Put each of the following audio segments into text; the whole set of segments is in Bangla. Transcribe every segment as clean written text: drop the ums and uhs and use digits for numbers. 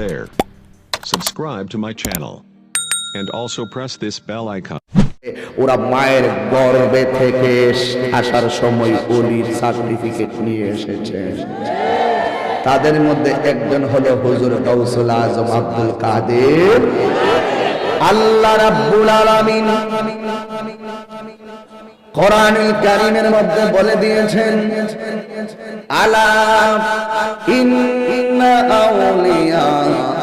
there. Subscribe to my channel. And also press this bell icon. ওরা মায়ের গর্ভে থেকে আসার সময় ওলির সার্টিফিকেট নিয়ে এসেছে। তাদের মধ্যে একজন হলো হুজুর গাউসুল আজম আব্দুল কাদের। আল্লাহ রাব্বুল আলামিন কোরআনুল কারীমের মধ্যে বলে দিয়েছেন, আলা ইন্না আউলিয়া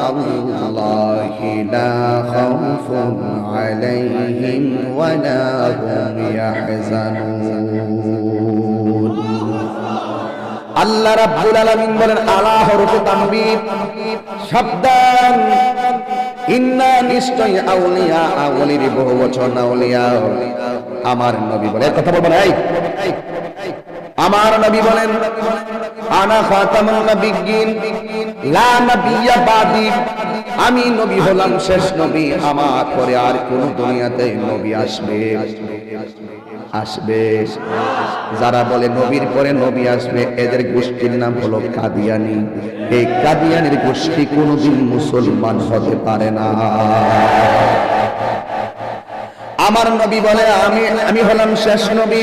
আল্লাহি লা খাউফুন আলাইহিম ওয়া লা হুম ইয়াহজানুন। আল্লাহ রাব্বুল আলামিন বলেন, আলা হরফে তানবীহ, সাবধান, ইন্না নিশ্চয় আউলিয়া, আউলির বহুবচন আউলিয়া। আমার নবী বলেন, কথা বলবেন, এই আমার নবী বলেন, আনা খাতামুন নাবিয়্যিন লা নাবিয়্যা বাদি, আমি নবী হলাম শেষ নবী, আমার পরে আর কোন দুনিয়াতে নবী আসবে। যারা বলে নবীর পরে নবী আসবে, এদের গোষ্ঠীর নাম হলো কাদিয়ানী। এই কাদিয়ানির গোষ্ঠী কোনদিন মুসলমান হতে পারে না। আমার নবী বলে, আমি হলাম শেষ নবী,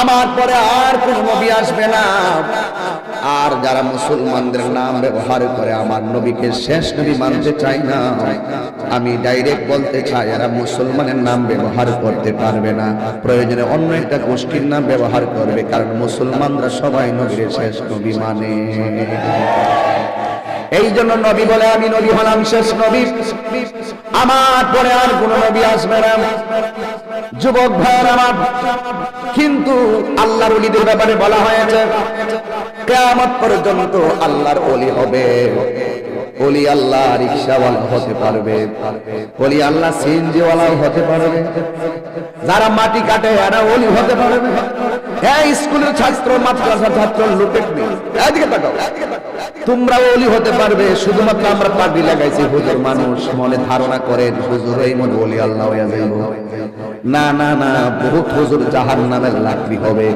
আমার পরে আর কোন নবী আসবে না। আর যারা মুসলমানদের নাম ব্যবহার করে আমার নবীকে শেষ নবী মানতে চায় না, আমি ডাইরেক্ট বলতে চাই, এরা মুসলমানের নাম ব্যবহার করতে পারবে না। প্রয়োজনে অন্য একটা গোষ্ঠীর নাম ব্যবহার করবে, কারণ মুসলমানরা সবাই নবীর শেষ নবী মানে। এই জন্য নবী বলে, আমি নবী হলাম শেষ নবী, আমার পরে আর কোন নবী আসবে না। যুবক ভাইরা আমার, কিন্তু আল্লাহর ওলিদের ব্যাপারে বলা হয়েছে কিয়ামত পর্যন্ত আল্লাহর ওলি হবে। ওলি আল্লাহ রিকশাওয়ালা হতে পারবে, ওলি আল্লাহ সিএনজিওয়ালাও হতে পারবে, যারা মাটি কাটে এরা ওলি হতে পারবে। এই স্কুলের ছাত্র, মাদ্রাসার ছাত্র, লুটেট নেই, এদিকে তাকাও, তোমরা ওলি হতে পারবে। শুধুমাত্র আমরা পাগড়ি লাগাইছি হুজুর, মানুষ মনে ধারণা করেন হুজুর এই মনে ওলি আল্লাহ হইয়া যাইব। না না না, বহুত হুজুর জাহান্নামের লাকড়ি হবে,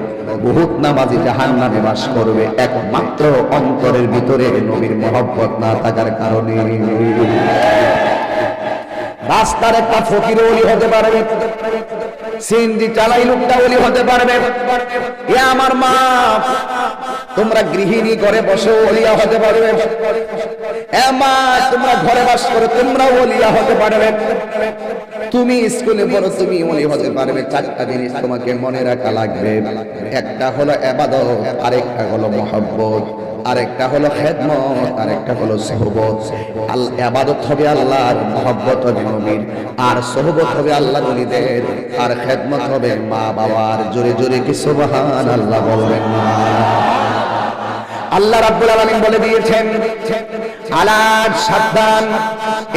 বহুত নামাজি জাহান্নামে বাস করবে, একমাত্র অন্তরের ভিতরে নবীর মহব্বত না থাকার কারণে। রাস্তার একটা ফকির ওলি হতে পারবে, সিএনজি চালাই লোকটা ওলি হতে পারবে। এ আমার মা, তোমরা গৃহিণী ঘরে বসে ওলিয়া হতে পারবে। এ মা, তোমরা ঘরে বাস করো, তোমরা ওলিয়া হতে পারবে। তুমি স্কুলে পড়ো, তুমি ওলি হতে পারবে। চারটা জিনিস তোমাকে মনে রাখা লাগবে। একটা হলো ইবাদত, আরেকটা হলো মহব্বত, আরেকটা হলো খেদমত, আরেকটা হলো সোহবত। ইবাদত হবে আল্লাহর, মহব্বত হবে নবীর, আর সোহবত হবে আল্লাহর ওলিদের, আর খেদমত হবে মা বাবার। জোরে জোরে কি সুবহানাল্লাহ বলবেন না? আল্লাহ রাব্বুল আলামিন বলে দিয়েছেন, আলা সাবধান,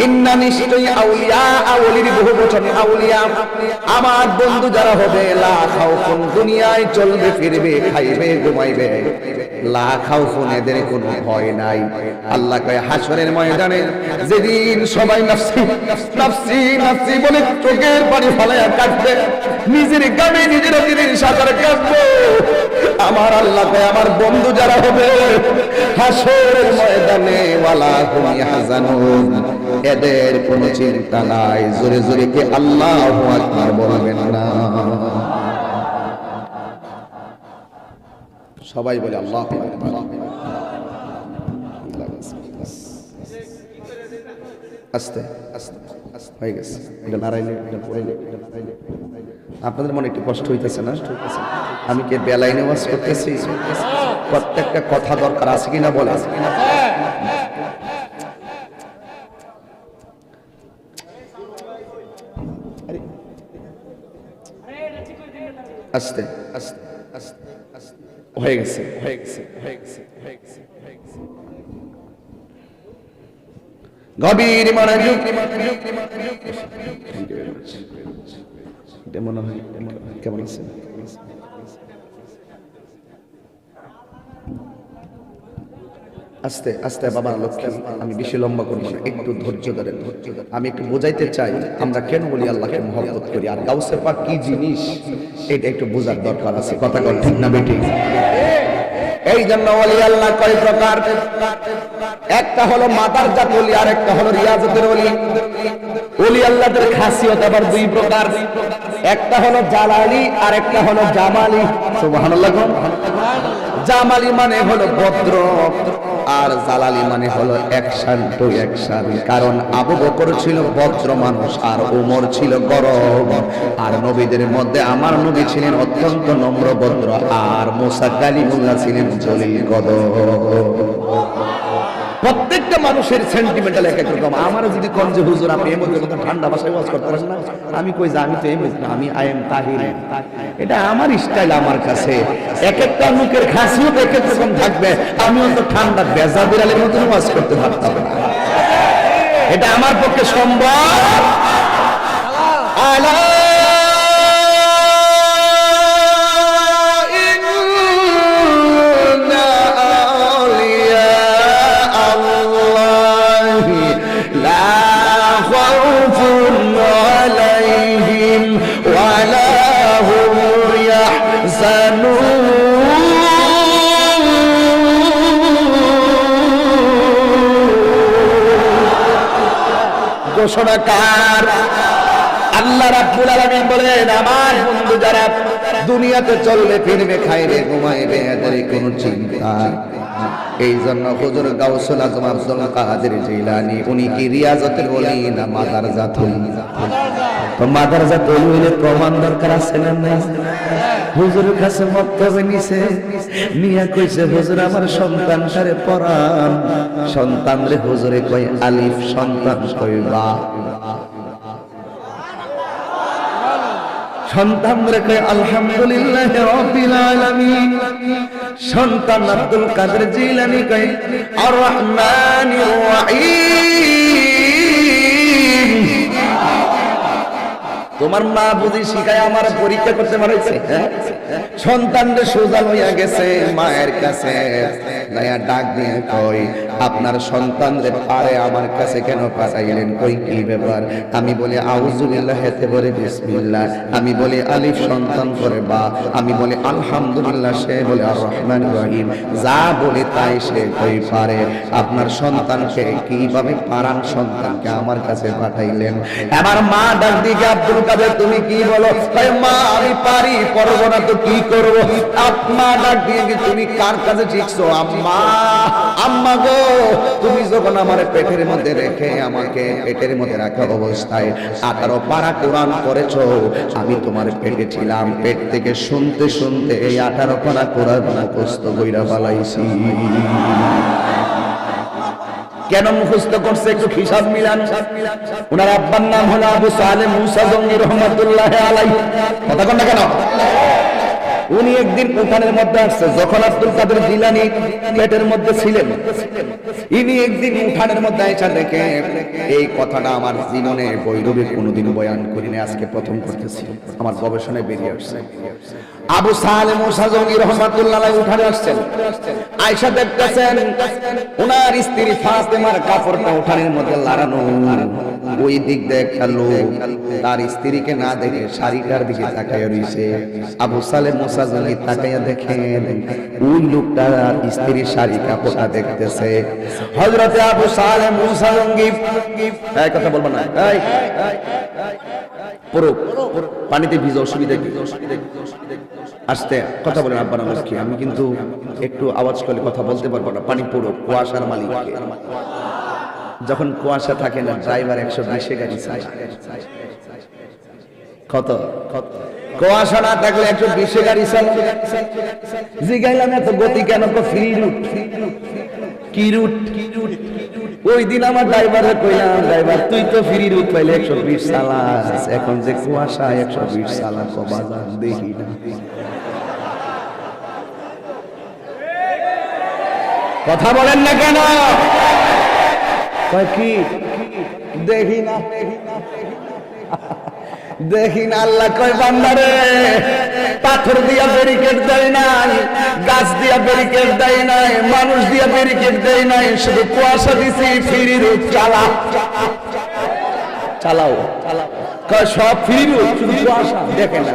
ইন্না নিশ্চয়ই আউলিয়া, আউলির বহুবচন আউলিয়া, আমার বন্ধু যারা হবে, লা খাউফুন, দুনিয়ায় চলবে ফিরবে, খাইবে ঘুমাইবে, লা খাউফুন, এদের কোনো ভয় নাই। আল্লাহ কয় হাসরের ময়দানে যেদিন সবাই নাফসি নাফসি নাফসি বলে চোখের পানি ফলায়া কাটবে, নিজের গামে নিজের দিনের সাঁতার কাটবে, আমার আল্লাহ কয় আমার বন্ধু যারা হবে হাসরের ময়দানে ওয়ালা হুম ইয়াহজানুন, এদের কোনো চিন্তা নাই। জোরে জোরে কি আল্লাহু আকবার বলবেন না? সবাই বলে আল্লাহু আকবার। আস্তে আস্তে হয়ে গেছে, এটা নারাইলে, এটা পড়াইলে, আপনাদের মনে একটু কষ্ট হইতেছে না? আমি কি বেলাইনে ওয়াজ করতেছি? প্রত্যেকটা কথা দরকার আছে কিনা বলে। আস্তে আস্তে আস্তে আস্তে হয়ে গেছে, হয়ে গেছে, হয়ে গেছে, হয়ে গেছে, হয়ে গেছে। গভীর মনোযোগ, মনে হয় কেমন আছে? আস্তে আস্তে বাবা লক্ষ্মী, আমি বেশি লম্বা করবো না, একটু ধৈর্য ধরেন, ধৈর্য ধরেন। আমি একটু বোঝাইতে চাই আমরা কেন বলি আল্লাহকে মহব্বত করি, আর গাউসে পাক কি জিনিস এটা একটু বোঝার দরকার আছে। কথা কর ঠিক না বেঠিক? এই জন্য ওলি আল্লাহ কয় প্রকার, একটা হলো মাদারজাত ওলি আর একটা হলো রিয়াজতের ওলি। ওলি আল্লাহদের খাসিয়ত আবার দুই প্রকার, একটা হলো জালালি আর একটা হলো জামালি। সুবহানাল্লাহ। জামালি মানে হলো ভদ্র আর জালালি মানে হলো অ্যাকশন টু অ্যাকশন। কারণ আবু বকর ছিল ভদ্র মানুষ আর ওমর ছিল গরম। আর নবীদের মধ্যে আমার নবী ছিলেন অত্যন্ত নম্র ভদ্র আর মুসা কালিমুল্লাহ ছিলেন জলিল কদর। প্রত্যেকটা মানুষের সেন্টিমেন্টাল এক এক রকম। আমার যদি কোন যে হুজুর আপনি এই মধ্যে কথা ঠান্ডা ভাষায় ওয়াজ করতে পারেন না, আমি কই যে আমি তো এই মুখ না, আমি আই এম তাহির। এটা আমার স্টাইল, আমার কাছে এক একটা লোকের খাসিয়ত এক এক রকম থাকবে। আমিও তো ঠান্ডা বেজা বিড়ালের মতো ওয়াজ করতে পারতাম না, এটা আমার পক্ষে সম্ভব। আলা ঘোষণাকার আল্লাহ রাব্বুল আলামিন বলেন, আমার বন্ধু যারা দুনিয়াতে চলবে ফিরবে খাইবে ঘুমাইবে এদের কোনো চিন্তা। এই জন্য হুজুর গাউসুল আজম আব্দুল কাদের জিলানী উনি কি রিয়াজতের ওলি না মাদারজাত ওলি? তো মাদারজাত ওলি হইলে প্রমাণ দরকার আছে না নাই? হুজুরের কাছে মক্তবে নিছে, নিয়া কইছে হুজুর আমার সন্তানটারে পড়ান। সন্তান রে হুজুরে কই আলিফ, সন্তান কই বা। সন্তান রে কই আলহামদুলিল্লাহ রাব্বিল আলামিন। সন্তান আব্দুল কাদের জিলানী কই আর রহমানির রহিম। তোমার মা বুঝি শিখায় আমার পরীক্ষা করতে পারছে? সন্তানরে সোজা হইয়া গেছে মায়ের কাছে, নয়া ডাক দিয়ে কই আপনার সন্তানরে পারে আমার কাছে কেন পাঠাইলেন? কই কি ব্যাপার? আমি বলি আউযুবিল্লাহ হেতে বলে বিসমিল্লাহ, আমি বলি আলিফ সন্তান করে বা, আমি বলি আলহামদুলিল্লাহ সে বলে আর রহমান রহিম। যা বলে তাই সে কই পারে। আপনার সন্তানকে কিভাবে পারান সন্তানকে আমার কাছে পাঠাইলেন? আমার মা ডাক দিকে আব্দুল কাদের তুমি কি বলো? তাই মা আমি পারি, পারবো না তো কি করব? আম্মা ডাক দিয়ে তুমি কার কাছে শিখছো? আম্মা, আম্মা গো তুমি যখন আমার পেটের মধ্যে রেখে আমাকে পেটের মধ্যে রাখা অবস্থায় 18 পারা কোরআন করেছো, আমি তোমার পেটে ছিলাম। পেট থেকে শুনতে শুনতে এই 18 পারা কোরআন মুখস্থ কইরা ফেলাইছি। কেন মুখস্থ করছে একটু হিসাব মিলান। ওনার আব্বার নাম হলো আবু সালেহ মুসা জঙ্গি রহমাতুল্লাহ আলাইহি। কথা কোন না কেন? উনি একদিন উঠানের মধ্যে আসছে যখন আব্দুল কাদের জিলানী পেটের মধ্যে ছিলেন। ইনি একদিন উঠানের মধ্যে আইসা দেখে, এই কথাটা আমার জীবনে বৈরবে কোনোদিন বয়ান করিনি, আজকে প্রথম করতেছি, আমার গবেষণায় বেরিয়ে আসছে। আবু সালেহ মুসা জঙ্গি রহমাতুল্লাহ আলাইহি উঠানে আসছেন, আয়েশা দেখতেছেন ওনার স্ত্রী ফাতেমার কাপড়টা উঠানের মধ্যে লাড়ানো। ওই দিক দিয়ে একটা লোক তার স্ত্রীকে না দেখে শাড়িটার দিকে তাকায় রইছে। আবু সালেহ মুসা জঙ্গি তাকাইয়া দেখেন ওই লোকটা স্ত্রীর শাড়ি কাপড়টা দেখতেছে। হযরতে আবু সালেহ মুসা জঙ্গি এই কথা বলবো না, এই পুরো পানিতে ভিজে অসুবিধা কি? আসতে কথা বলেন আব্বা নাম কি? আমি কিন্তু একটু আওয়াজ করলে কথা বলতে পারবো না। পানি পুরো কুয়াশার মালিক। যখন কুয়াশা থাকে না ড্রাইভার 120 গাড়ি চালায়। কত কুয়াশা না থাকলে 120 গাড়ি চালায়। জিগাইলাম এত গতি কেন? Free route. কি রুট? ওই দিন আমার ড্রাইভারে কইলাম, ড্রাইভার তুই তো ফ্রি রুট পাইলে 120 চালাস, এখন যে কুয়াশা 120 চালাস বাজার দেখি না। কথা বলেন না কেন? কি দেখি না, দেখি না। আল্লাহ কয় বান্দারে পাথর দিয়া ব্যারিকেড দেয় নাই, গাছ দিয়া ব্যারিকেড দেয় নাই, মানুষ দিয়া ব্যারিকেড দেয় নাই, শুধু কুয়াশা দিছি। ফ্রি রুট চালাও। সব ফ্রি শুধু কুয়াশা দেখে না।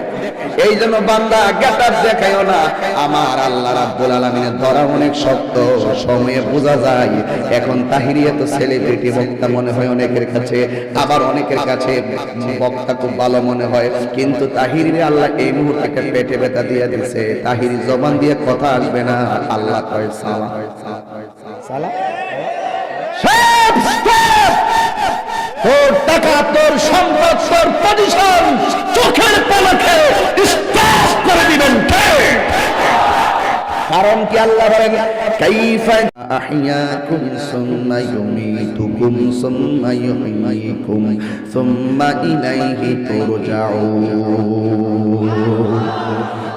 এই জন্য বান্দা গেটার দেখায়ও না। আমার আল্লাহ রাব্বুল আলামিনের ধরা অনেক শক্ত, সময়ে বোঝা যায়। এখন তাহিরিয়া তো সেলিব্রিটি বক্তা মনে হয় অনেকের কাছে, আবার অনেকের কাছে বক্তা খুব ভালো মনে হয়, কিন্তু তাহিরিরে আল্লাহ এই মুহূর্তে পেটে ব্যথা দিয়ে দিছে। তাহিরি জবান দিয়ে কথা আসবে না, আল্লাহ কয় সালা সালা। তোর টাকা, তোর সম্পদ, তোর পজিশন চোখের পলকে স্টপ করে দিবেন। কারণ কি আল্লাহ বলেন কাইফা আহইয়াকুম সুম্মা ইউমীতুকুম সুম্মা ইউহয়িকুম সুম্মা ইলাইহি তুরজাউন।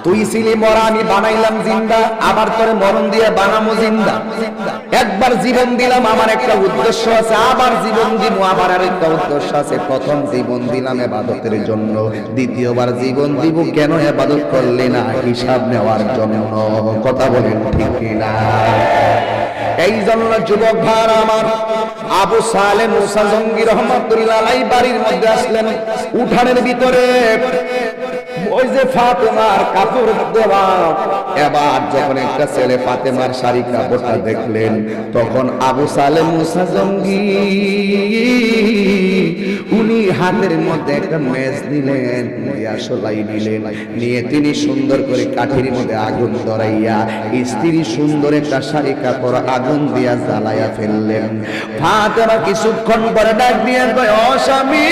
তুই ছিলি মরা, আমি বানাইলাম জিন্দা, আবার তোরে মরণ দিয়ে বানামো জিন্দা। একবার জীবন দিলাম, আমার একটা উদ্দেশ্য আছে, আবার জীবন দিব, আবার আরেকটা উদ্দেশ্য আছে। প্রথম জীবন দিলাম ইবাদতের জন্য, দ্বিতীয়বার জীবন দিব কেন? ইবাদত করলে না, হিসাব নেওয়ার জন্য। কথা বলেন ঠিক কিনা? এই জন্য যুবক ভাইরা আমার, আবু সালেহ মুসা জঙ্গি রহমাতুল্লাহ আলাইহি বাড়ির মধ্যে আসলেন। উঠানের ভিতরে ওই যে ফাতেমার কাপড় দেওয়া, এবার যখন একটা ছেলে ফাতেমার শাড়ি কাপড়টা দেখলেন, তখন আবু সালেহ মুসা জঙ্গি উনি হাতের মধ্যে একটা মেজ নিলেন, আসলাই নিলেন, নিয়ে তিনি সুন্দর করে কাঠির মধ্যে আগুন ধরাইয়া স্ত্রী সুন্দর একটা শাড়ি কাপড় আগুন দিয়া জ্বালাইয়া ফেললেন। ফাতেমা কিছুক্ষণ পরে ডাক দিয়ে কয়, ও স্বামী,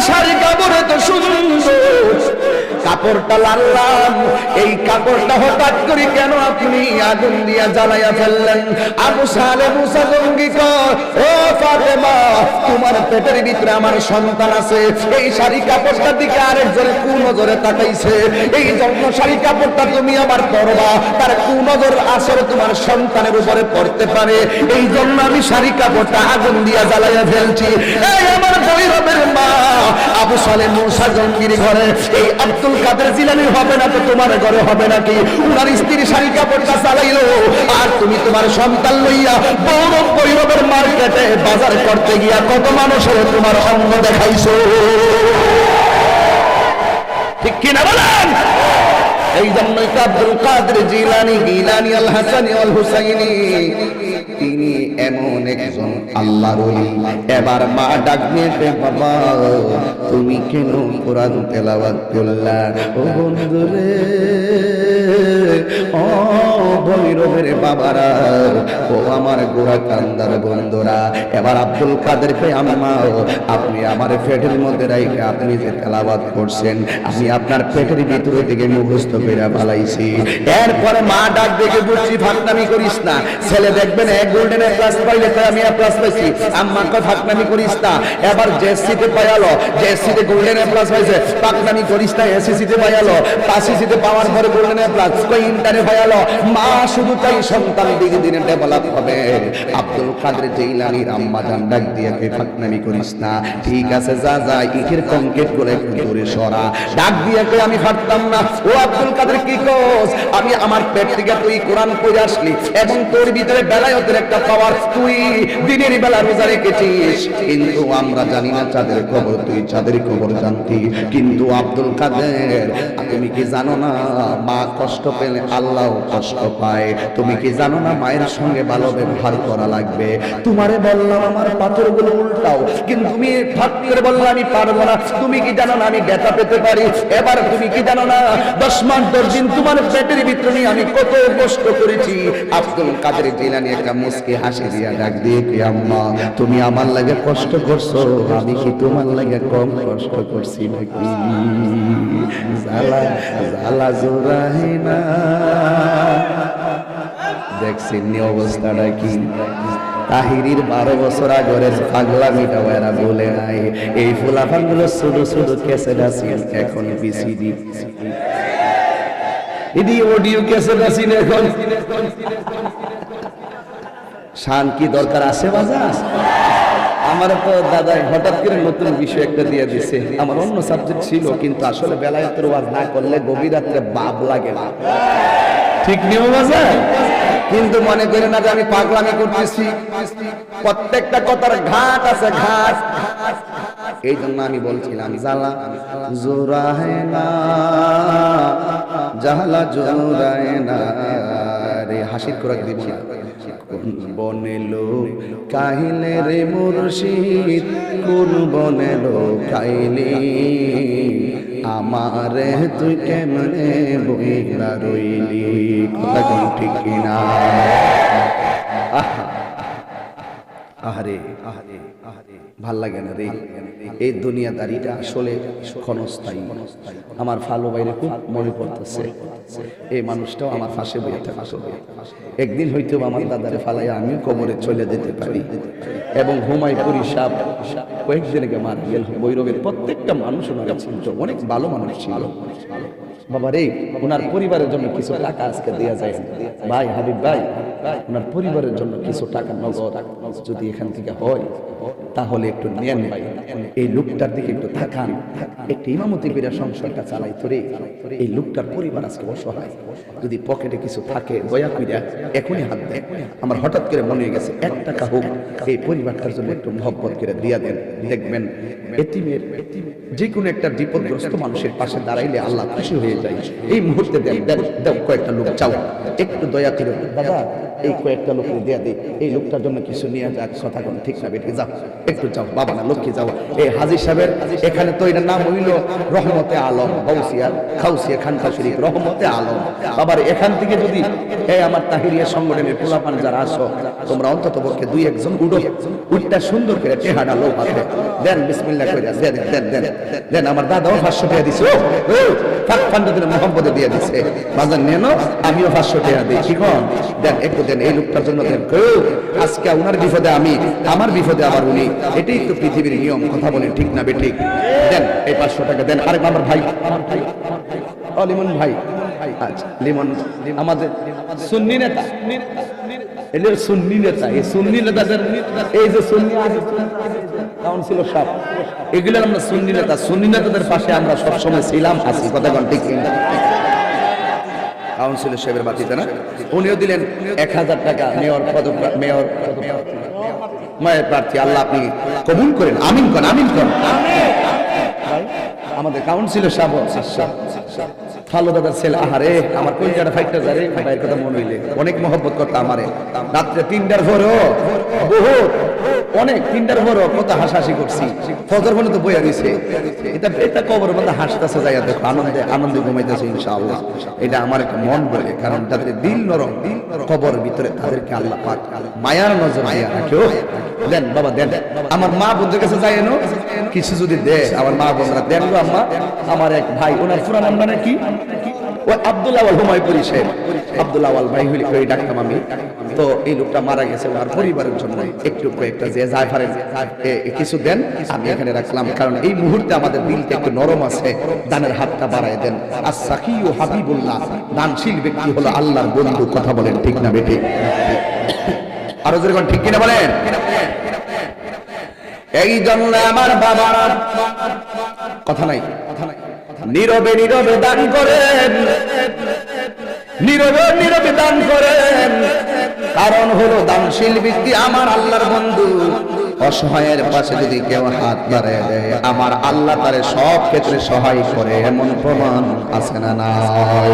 শাড়ি কাপড় এত সুন্দর, কাপড়টা লাল্লাম, এই কাপড়টা হঠাৎ করে কেন আপনি আগুন দিয়া জ্বালাইয়া ফেললেন? আবু সালেহ মুসা জঙ্গি কয়, ও ফাতেমা, তোমার পেটের ভিতরে আমার সন্তান আছে, এই শাড়ি কাপড়টার দিকে আরেকজনে কুনজরে তাকাইছে, এই জন্য শাড়ি কাপড়টা তুমি আবার পরবা, তার কুনজর আসর তোমার সন্তানের উপরে পড়তে পারে, এই জন্য আমি শাড়ি কাপড়টা আগুন দিয়া জ্বালাইয়া ফেলছি। এই আমার ভৈরবের মা, আবু সালেহ মুসা জঙ্গির ঘরে এই আব্দুল কাদের জিলানী হবে না তো তোমার ঘরে হবে নাকি? উনার স্ত্রী শাড়ি কাপড়টা চালাইলো, আর তুমি তোমার সন্তান লইয়া বৌরব ভৈরবের মার্কেটে বাজার করতে গিয়া কত মানুষের তোমার অঙ্গ দেখাইছো। ঠিক কিনা বলেন? এই জন্যই তো আব্দুল কাদের জিলানী, গিলানী, আল হাসানী, আল হুসাইনী, তিনি এমন একজন আল্লাহর ওলি। এবার মা ডাক দিয়েছে, বাবা তুমি কেন কোরআন তেলাওয়াত করলা? ও বন্ধুরে, ও ভৈরবের বাবারা, ও আমার গোড়া কান্দার বন্ধুরা, এবার আব্দুল কাদের কে আম্মা, আপনি আমার পেটের মধ্যে রাইখা আপনি যে তেলাওয়াত করছেন, আমি আপনার পেটের ভিতরে থেকে মুখস্থ করে পালাইছি। এরপরে মা ডাক দেখে বুঝছি ফাঁকনামি করিস না, ছেলে দেখবেন এক গোল্ডেন প্লাস পাইলে আমি প্লাস পাইছি, আম্মা কয় ফাঁকনামি করিস না। এবার জেএসসিতে পাইলো, জেএসসিতে গোল্ডেন প্লাস পাইছে, ফাঁকনামি করিস না। এসএসসিতে পাইলো, এসএসসিতে পাওয়ার পরে গোল্ডেন প্লাস, কই ইন্টারে পাইলো। মা শুধু চাই সন্তান দিনে দিনে ডেভেলপ হবে। আব্দুল কাদের জিলানীর আম্মা জান ডাক দিয়ে কই ফাঁকনামি করিস না, ঠিক আছে যা যা, ইটের কংক্রিট গুলো একটু দূরে সরা। ডাক দিয়ে কই আমি পারতাম না। ও আব্দুল কাদের কি কস? আমি আমার পেট থেকে তুই কোরআন পড়ে আসলি এবং তোর ভিতরে বেলায়েতের একটা পাওয়ার, তুই দিনের বেলা রোজা রেখেছিস, কিন্তু আমরা জানি না চাঁদের খবর, তুই চাঁদের খবর জানতি। কিন্তু আব্দুল কাদের, তুমি কি জানো না মা কষ্ট পেলে আল্লাহ কষ্ট পায়? তুমি কি জানো না মায়ের সঙ্গে ভালো ব্যবহার করা লাগবে? তোমারে বললাম আমার পাথরগুলো উল্টাও, কিন্তু তুমি ঠাক করে বললে আমি পারবো না। তুমি কি জানো না আমি ব্যথা পেতে পারি? এবার তুমি কি জানো না 10 মাস 10 দিন তোমার পেটের ভিতরে আমি কত কষ্ট করেছি? আব্দুল কাদের জিলানী একটা মুস্কি হাসি দিয়া ডাক দিয়ে কি, আম্মা তুমি আমার লাগে কষ্ট করছো, আমি কি তোমার লাগে কম কষ্ট করছি নাকি? জালা জালা জোরাই না। দেখছেন অবস্থাটা কি? তাহিরির 12 বছর আগের পাগলামিটা এরা বলে নাই। এই ফুলাফানগুলো ছোট ছোট ক্যাসেট আছে, এখন ভিসিডি, এডি অডিও ক্যাসেট আছে এখন। শান কি দরকার আছে বাজার? আমার তো দাদা হঠাৎ করে নতুন বিষয় একটা দিয়ে দিছে। আমার অন্য সাবজেক্ট ছিল, কিন্তু আসলে বেলায়েতের ওয়াজ না করলে গভীর রাত্রে বাপ লাগে না। ঠিক নিয়ম আছে, কিন্তু মনে করে না যে আমি পাগলামি করতেছি। প্রত্যেকটা কথার ঘাট আছে, ঘাট। এই জন্য আমি বলছিলাম জালা জোরায় না, জালা জোরায় না রে, হাসির খোরাক দিব না। বনেলো কাহিলে রে মুর্শিদ, কোন বনেলো কাইলি আমারে তুই কেমনে বইলা রইলি, কথা কোন ঠিক কিনা? আহারে আহারে আহারে, ভাল লাগে না রে। এই দুনিয়াদারিটা আসলে ক্ষণস্থায়ী। আমার ফালু বাইরে খুব মনে পড়তেছে, এই মানুষটাও আমার পাশে বইয়ে থাকা, একদিন হয়তো আমার দাদারে ফালাইয়া আমিও কবরে চলে যেতে পারি। এবং হুমায়ুপুরি সাহেব কয়েকদিন আগে মারা গেল। ভৈরবের প্রত্যেকটা মানুষ ওনারা চিনত, অনেক ভালো মানুষ ছিল। বাবা রে, ওনার পরিবারের জন্য কিছু টাকা আজকে দেওয়া যায় ভাই, হাবিব ভাই, ওনার পরিবারের জন্য কিছু টাকা নগদ যদি এখান থেকে হয় তাহলে একটু নেন ভাই। এই লোকটার দিকে একটু তাকান, একটু ইমামতি করে সংসারটা চালাই তোরে। এই লোকটার পরিবার আজকে অসহায়, যদি পকেটে কিছু থাকে দয়া কইরা এখনই হাত দেন। আমার হঠাৎ করে মনে হয়ে গেছে 1 টাকা হোক এই পরিবারটার জন্য একটু মহব্বত করে দিয়া দেন। দেখবেন এতিমের যে কোনো একটা বিপদগ্রস্ত মানুষের পাশে দাঁড়াইলে আল্লাহ খুশি হয়ে যায়। এই মুহূর্তে দেন, দেন কয়েকটা লোক চাও, একটু দয়া করে দাদা এই কয়েকটা লোক দেয়া দিই, এই লোকটার জন্য কিছু নিয়ে যাক। কথা কোন ঠিক না বেটি, যাও একটু যাও বাবা না, লক্ষ্মী যাও। এই হাজী সাহেবের এখানে তো এটার নাম হইল রহমতে আলম, গাউসিয়া খাউসিয়া খানকা শরীফ রহমতে আলম। বাবার এখান থেকে যদি এই আমার তাহিরিয়া সংগঠনের পোলাপান যারা আসো, তোমরা অন্তত পক্ষে 2-1 জন উঠো, উঠটা সুন্দর করে টেহাডা লোক হাতে দেন, বিসমিল্লাহ করে দেন দেন দেন দেন। আমার দাদাও 500 টাকা দিছে, ও ফাঁক ফান্ডা দিলে মোহাম্মদে দিয়ে দিছে। বাজার নেন, আমিও 500 টাকা দিই, ঠিক দেন একটু দেন এই লোকটার জন্য দেন। আজকে উনার বিপদে আমি, আমার বিপদে আবার উনি, এটাই তো পৃথিবীর নিয়ম। কথা বলেন ঠিক না বেঠিক? দেন এই 500 টাকা দেন। আরেক আমার ভাই, লিমন ভাই, আচ্ছা লিমন আমাদের সুন্নি নেতা, এদের সুন্নি নেতা। এই সুন্নি নেতাদের এই যে সুন্নি কাউন্সিলর সাহেব, এগুলো আমরা সুন্নি নেতা। সুন্নি নেতাদের পাশে আমরা সবসময় ছিলাম, আছি। কথা বলেন ঠিক কিনা? কাউন্সিলর সাহেবের বাতিতে না, উনিও দিলেন 1000 টাকা মেয়র মায়ের প্রার্থী। আল্লাহ আপনি কবুল করেন, আমিন করেন, আমিন করেন। আমাদের কাউন্সিলর সাহেব ফালু দাদার ছেলে, আহারে আমার কলজাটা ফাইটটা যারে ভাইয়ের কথা মনে হইলে অনেক মহব্বত করতে আমারে। রাত্রে 3টার পরেও বহুত অনেক 3টার পরেও কত হাসাহাসি করছি। ফজর পর্যন্ত বইয়া দিছে। এটা কবরের মধ্যে হাসতেছে, যাইয়া দেখো আনন্দে আনন্দে ঘুমাইতেছে ইনশাআল্লাহ। এটা আমার একটা মন বলে, কারণ তাদের দিল নরম, কবর ভিতরে তাদেরকে আল্লাহ পাক মায়ার নজর দিয়া রাখে। দেন বাবা দেন, আমার মা বোনদের কাছে যাই এনো কিছু যদি দে, আমার মা বোনরা দেন গো আম্মা। আমার এক ভাই, ওনার পুরা নাম মানে কি, ওই আব্দুল আওয়াল হুমায়ুপুরি সাহেব, আব্দুল আওয়াল ভাই হইলে কই ডাকতাম আমি। তো এই লোকটা মারা গেছে, ওনার পরিবারের জন্য একটু কয়েকটা যে যায় পারেন কিছু দেন, আমি এখানে রাখলাম। কারণ এই মুহূর্তে আমাদের দিলটা একটু নরম আছে। দানের হাতটা বাড়ায় দেন। as-সাকিউ হাবিবুল্লাহ, দানশীল ব্যক্তি হলো আল্লাহর বন্ধু। কথা বলেন ঠিক না বেটি? আরো যেরকম ঠিক কিনা বলেন? এই জন্য আমার বাবারা কথা নাই, নীরবে নীরবে দান করেন, নীরবে নীরবে দান করেন। কারণ হলো দানশীল ব্যক্তি আমার আল্লাহর বন্ধু। অসহায়ের পাশে যদি কেউ হাত বাড়ায় দেয়, আমার আল্লাহ তারে সব ক্ষেত্রে সহায় করে, এমন প্রমাণ আছে না নাই?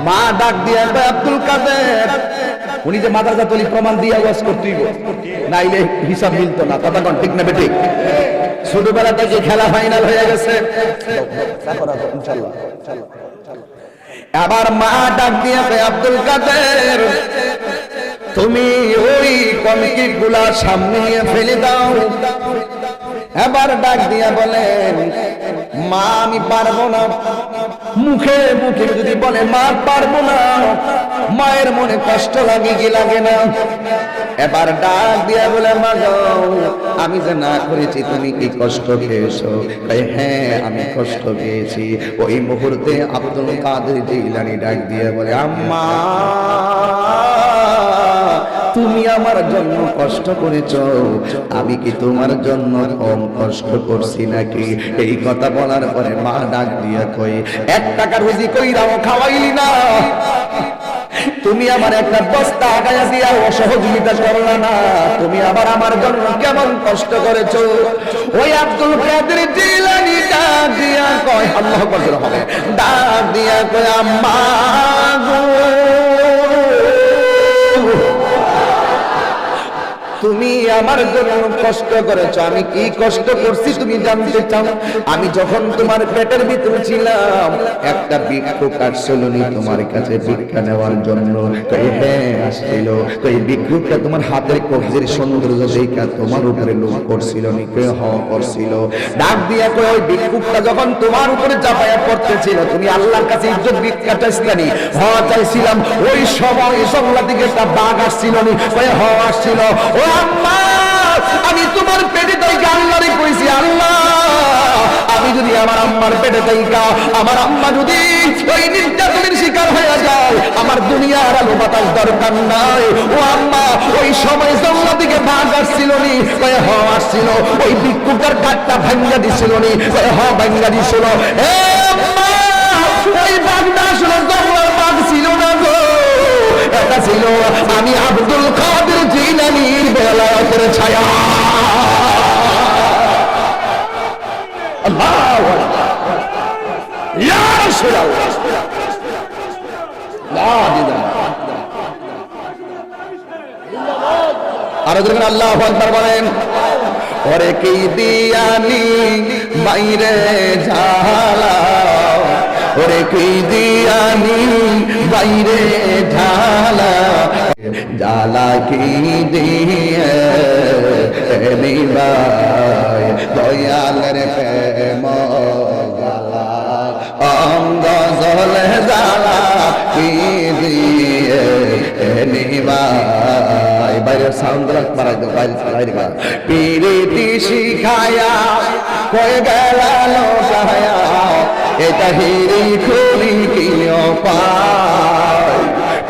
মা ডাক দিয়ে আব্দুল কাদের, উনি যে মাদ্রাসা তলি প্রমাণ দিয়ে ওয়াজ করতেই, নাইলে হিসাব মিলতো না। কথা কোন ঠিক না বেঠিক? ছোটবেলা থেকে খেলা ফাইনাল হয়ে গেছে, আবার মা ডাক দিয়ে আব্দুল কাদের, তুমি ওই কমিটি গুলা সামনে নিয়ে ফেলে দাও। এবার ডাক দিয়া বলেন, মা আমি পারবো না। মুখে মুখে যদি বলে মা পারবো না, মায়ের মনে কষ্ট লাগে কি লাগে না? এবার ডাক দিয়া বলে, মা গো আমি যে না করেছি তুমি কি কষ্ট পেয়েছো? হ্যাঁ আমি কষ্ট পেয়েছি। ওই মুহূর্তে আব্দুল কাদের জিলানী ডাক দিয়ে বলে, আম্মা তুমি আমার জন্য কষ্ট করেছো, আমি কি তোমার জন্য কম কষ্ট করছি নাকি? এই কথা বলার পরে মা ডাক দিয়া কই, 1 টাকা রুজি কইরাও খাওয়াইলি না, তুমি আমার একটা বস্তা আগায়া দিয়া অসহযোগিতা করলা না, তুমি আবার আমার জন্য কেমন কষ্ট করেছো? ওই আব্দুল কাদের জিলানী ডাক দিয়া কয়, আল্লাহু আকবার হবে, ডাক দিয়া কয়, আম্মা গো, তুমি আমার জন্য কষ্ট করেছো, আমি কি কষ্ট করছি তুমি জানতে চাও? আমি যখন তোমার পেটের ভিতরে ছিলাম, একটা ভিক্ষুক আসছিল তোমার কাছে ভিক্ষা নেওয়ার জন্য। কই হ্যাঁ আসছিল। কই ভিক্ষুকটা তোমার হাতের কবজির সৌন্দর্য দেখা তোমার উপরে লোভ করছিল নি? কই হ্যাঁ করছিল। ডাক দিয়া কই, ওই ভিক্ষুকটা যখন তোমার উপরে চাপায়া পড়তেছিল, তুমি আল্লাহর কাছে ইজ্জত ভিক্ষা চাইছিলানি? হ্যাঁ চাইছিলাম। ওই সময় জঙ্গলা থেকে একটা বাঘ আসছিল নি? কই হ্যাঁ আসছিল। ও আম্মা, আমি তোমার পেটে থেকে আল্লাহরে কইছি, আল্লাহ আমি যদি আমার আম্মার পেটে থেকে আমার আম্মা যদি ওই নির্যাতনের শিকার হয়ে যায়, আমার দুনিয়ার আলো বাতাস দরকার নাই। ও আম্মা, ওই সময় জঙ্গলা থেকে বাঘ আসছিল নি? কই হ্যাঁ আসছিল। ওই ভিক্ষুকের কাঠটা ভাঙ্গা দিছিল নি? কই হ্যাঁ ভাঙ্গা দিছিল। এ আম্মা, ওই বাঘটা আসলে জঙ্গলার বাঘ ছিল না গো, এটা ছিল আমি আব্দুল কাদের জিলানীর বেলায়েতের ছায়া। আল্লাহু আকবার, ইয়া রাসূলুল্লাহ, লা ইলাহা ইল্লাল্লাহ। আর দেখেন আল্লাহু আকবার বলেন। ওরে কি দিয়ানি বাইরে ঝালা, ওরে কি দিয়ানি বাইরে ঢালা, জ্বালা কি দিয়ে নিবাই দয়ালের প্রেম জ্বালা, অঙ্গ জলে জ্বালা কি দিয়ে নিবাই। বাইরের সাউন্ড বাড়াই দো, বাইরে পিরিতি শিখায়া কয়ে গেল লোকায়া, এটা হিরি খুরি কি পায়,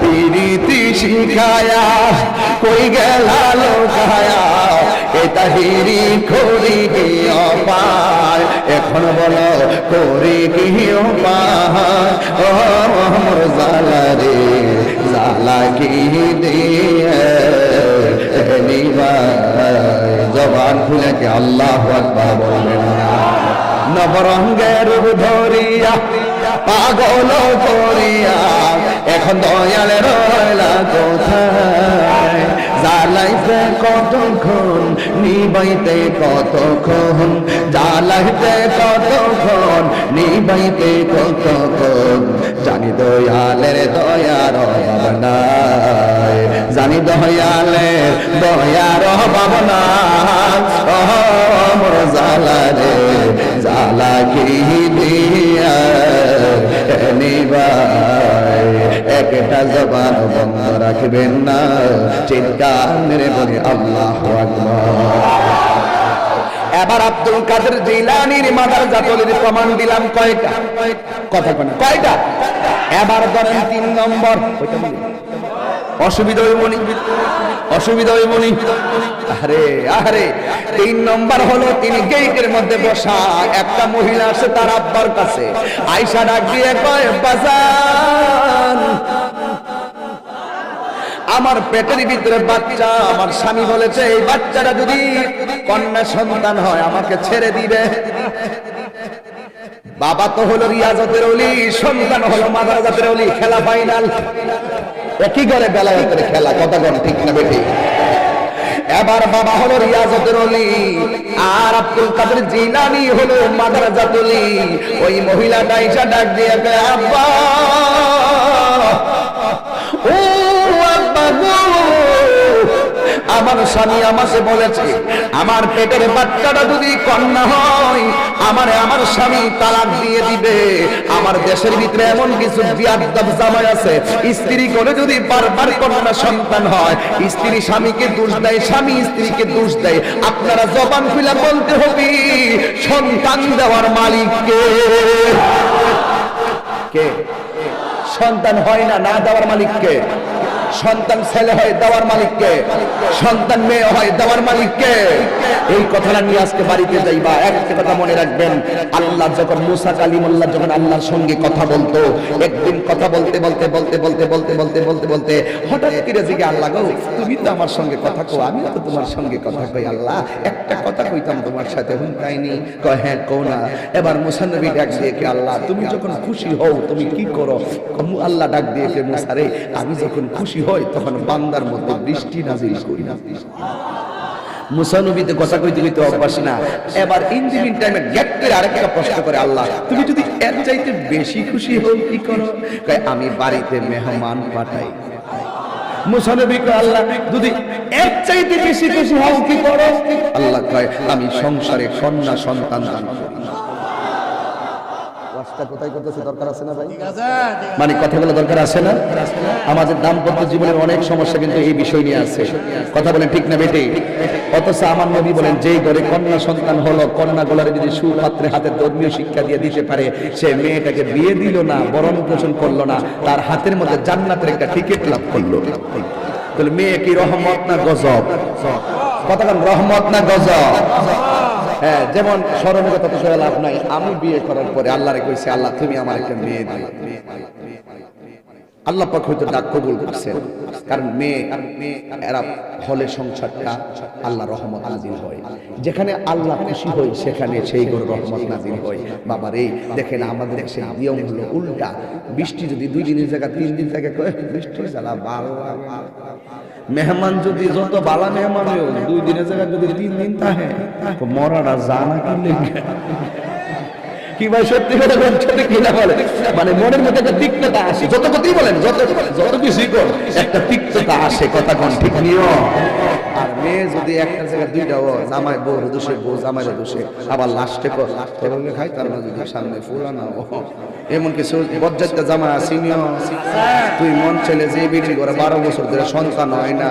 পিরিতি শিখায়া কই গেল লোকায়া, এটা হিরি খুরি কি পায়। এখন বলো করি কি পায়, ও মোর জালা রে, জালা কি দিয়ে নিবাই। জবান খুলে কি আল্লাহু আকবার বলবেন না? নবরঙ্গের রূপ ধরিয়া পাগল করিয়া এখন দয়ালে রইলা কোথায়? জ্বালাইতে কতক্ষণ, নিবাইতে কতক্ষণ, জ্বালাইতে কতক্ষণ, নিবাইতে কতক্ষণ। জানি দয়ালের দয়ার অভাব নাই, জানি দয়ালের দয়ার অভাব নাই। মোর জ্বালা রে, জ্বালা কি দিয়া নিবাই। একটা জবান বন্ধ রাখবেন না, চিৎকার মেরে বলি আল্লাহু আকবার। এবার আব্দুল কাদের জিলানীর মাদার জাতলের প্রমাণ দিলাম কয়টা? কথা কোন কয়টা? এবার ধরেন 3 নম্বর। অসুবিধা হইবনি, অসুবিধা হইবনি। আরে আরে 3 নম্বর হলো, তিনি গেটের মধ্যে বসা, একটা মহিলা আসে তার আব্বার কাছে, আয়েশা ডাক দিয়ে কয়, বাজান আমার পেটের ভিতরে বাচ্চা, আমার স্বামী বলেছে এই বাচ্চাটা যদি কন্যা সন্তান হয় আমাকে ছেড়ে দিবে। বাবা তো হলো রিয়াজতের ওলি, সন্তান হলো মাদারাজাতের ওলি, খেলা ফাইনাল। একই ঘরে বেলায়েতের খেলা, কথা কোন ঠিক না বেটি? এবার বাবা হলো রিয়াজতের ওলি, আর আব্দুল কাদের জিলানী হলো মাদারাজাতুল ওলি। ওই মহিলাটা আয়েশা ডাক দিয়ে কয়, আব্বা, ও আব্বা গো, আমার স্বামী আমাকে বলেছে আমার পেটের বাচ্চাটা যদি কন্যা হয় আমারে আমার স্বামী তালাক দিয়ে দিবে। আমার দেশের ভিতরে এমন কিছু বিয়াদব জামাই আছে, স্ত্রী করে যদি বারবার কন্যা সন্তান হয়, স্ত্রী স্বামীকে দোষ দেয়, স্বামী স্ত্রীকে দোষ দেয়। আপনারা জবান খুলে বলতে হবে সন্তান দেওয়ার মালিক কে? কে? সন্তান হয় না, না দেওয়ার মালিক কে? সন্তান ছেলে হয় দেওয়ার মালিককে, সন্তান মেয়ে হয় দেওয়ার মালিককে। এই কথাটা নিয়ে আজকে বাড়িতে যাইবা। একটা কথা মনে রাখবেন, আল্লাহ যখন মুসা কালিমুল্লাহ যখন আল্লাহর সঙ্গে কথা বলতো, একদিন কথা বলতে বলতে বলতে বলতে বলতে বলতে বলতে বলতে হঠাৎ করে জিজ্ঞাসা, আল্লাহ গো তুমি তো আমার সঙ্গে কথা কও, আমি তো তোমার সঙ্গে কথা কই, আল্লাহ একটা কথা কইতাম তোমার সাথে, হুনতাইনি কয় হ্যাঁ কও না। এবার মুসা নবী ডাক দিয়ে কে, আল্লাহ তুমি যখন খুশি হও তুমি কি করো? আল্লাহ ডাক দিয়ে কে, মুসা রে আমি যখন খুশি হই তখন বান্দার মধ্যে বৃষ্টি নাজিল করি না। মুসা নবীতে কথা কইতে কইতে অভ্যাস না। এবার ইন দি মিন টাইমে গ্যাপ করে আরেকটা প্রশ্ন করে, আল্লাহ তুমি যদি এর চাইতে বেশি খুশি হও কি করো? কয় আমি বাড়িতে মেহমান পাঠাই। মুসা নবী কয়, আল্লাহ যদি এর চাইতে বেশি খুশি হও কি করো? আল্লাহ কয় আমি সংসারে কন্যা সন্তান দান করি। কোথায় করতেছে দরকার আছে না ভাই? মানে কথাগুলো দরকার আছে না? আমাদের দাম্পত্য জীবনের অনেক সমস্যা কিন্তু এই বিষয় নিয়ে আছে। কথা বলেন ঠিক না বেটে? অথচ আমার নবী বলেন, যেই ঘরে কন্যা সন্তান হলো, কন্যাগুলোর যদি সুপাত্রে হাতে ধর্মীয় শিক্ষা দিয়ে দিতে পারে, সে মেয়েটাকে বিয়ে দিল না, বরণ পোষণ করলো না, তার হাতের মধ্যে জান্নাতের একটা টিকিট লাভ করলো। তাহলে মেয়ে কি রহমত না গজব? কথা বলেন, রহমত না গজব? হ্যাঁ, যেমন স্মরণের কথা তো লাভ নাই। আমি বিয়ে করার পরে আল্লাহরে কইছি, আল্লাহ তুমি আমার একটা মেয়ে দিও। আল্লাহ পাক হয়তো ডাক কবুল করছেন, কারণ মেয়ে এরা হলে সংসারটা আল্লাহ রহমত নাজিল হয়। যেখানে আল্লাহ খুশি হয় সেখানে সেই ঘরে রহমত নাজিল হয়। বাবা রে, দেখেন আমাদের দেশে নিয়ম হলো উল্টা। বৃষ্টি যদি 2 দিনের জায়গা 3 দিন থাকে, বৃষ্টি জ্বালা বালা। মেহমান যদি যত বালা মেহমান হয়, 2 দিনের জায়গা যদি 3 দিন থাকে, মরাটা জানা কি কি ভাই? সত্যি কথা বলেন, সত্যি কি না বলেন? মানে মনের মধ্যে একটা তিক্ততা আসে, যত কথাই বলেন, যত কিছুই কর, একটা তিক্ততা আসে। কথা কোন ঠিক নিও? আর মেয়ে যদি একটা জায়গায় 2টা ও জামাই বউ দোষে, বউ জামাইরে দোষে, আবার লাস্টে কর তবে খাই, তার মাঝে সামনে ফুলা না এমন কিছু বজ্জাতটা জামা আসিনিও। তুই মন ছেলে যে বিড়ি করে 12 বছর ধরে সন্তান হয় না,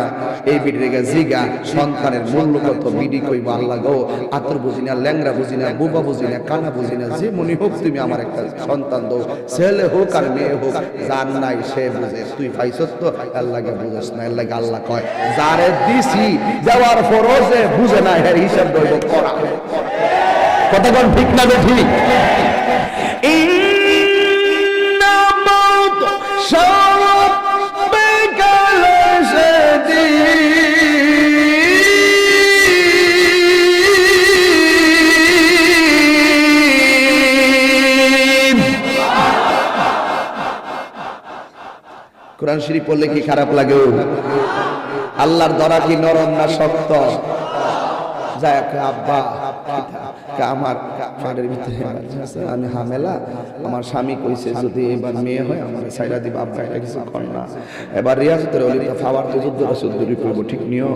এই বিড়িকে জিগা সন্তানের মূল্য কত? বিড়ি কইব, আল্লাহ গো আতর বুঝি না, ল্যাংরা বুঝি না, বুবা বুঝি না, কানা বুঝি না, যে মনি হোক তুমি আমার একটা সন্তান দাও, ছেলে হোক আর মেয়ে হোক, যার নাই সে বুঝে। তুই পাইছস তো, আল্লাহকে বুঝস না। আল্লাহকে আল্লাহ কয়, যারে দিছি যাওয়ার ফরজে বুঝে না, এর হিসাব রইব করা। কথা কোন ঠিক না ঠিক? কোরআন শরীফ পড়লে কি খারাপ লাগে? আল্লাহর দরা কি নরম না শক্ত? যায় আব্বা আমার ফাড়ের ভিতরে আমি হামেলা, আমার স্বামী কইছে যদি এবার মেয়ে হয় আমার সাইডা দিব, আব্বা এটা কিছু কর না। এবার রিয়াজতের অলি তো ফাওয়ার তো যুদ্ধ করবো, ঠিক নিও।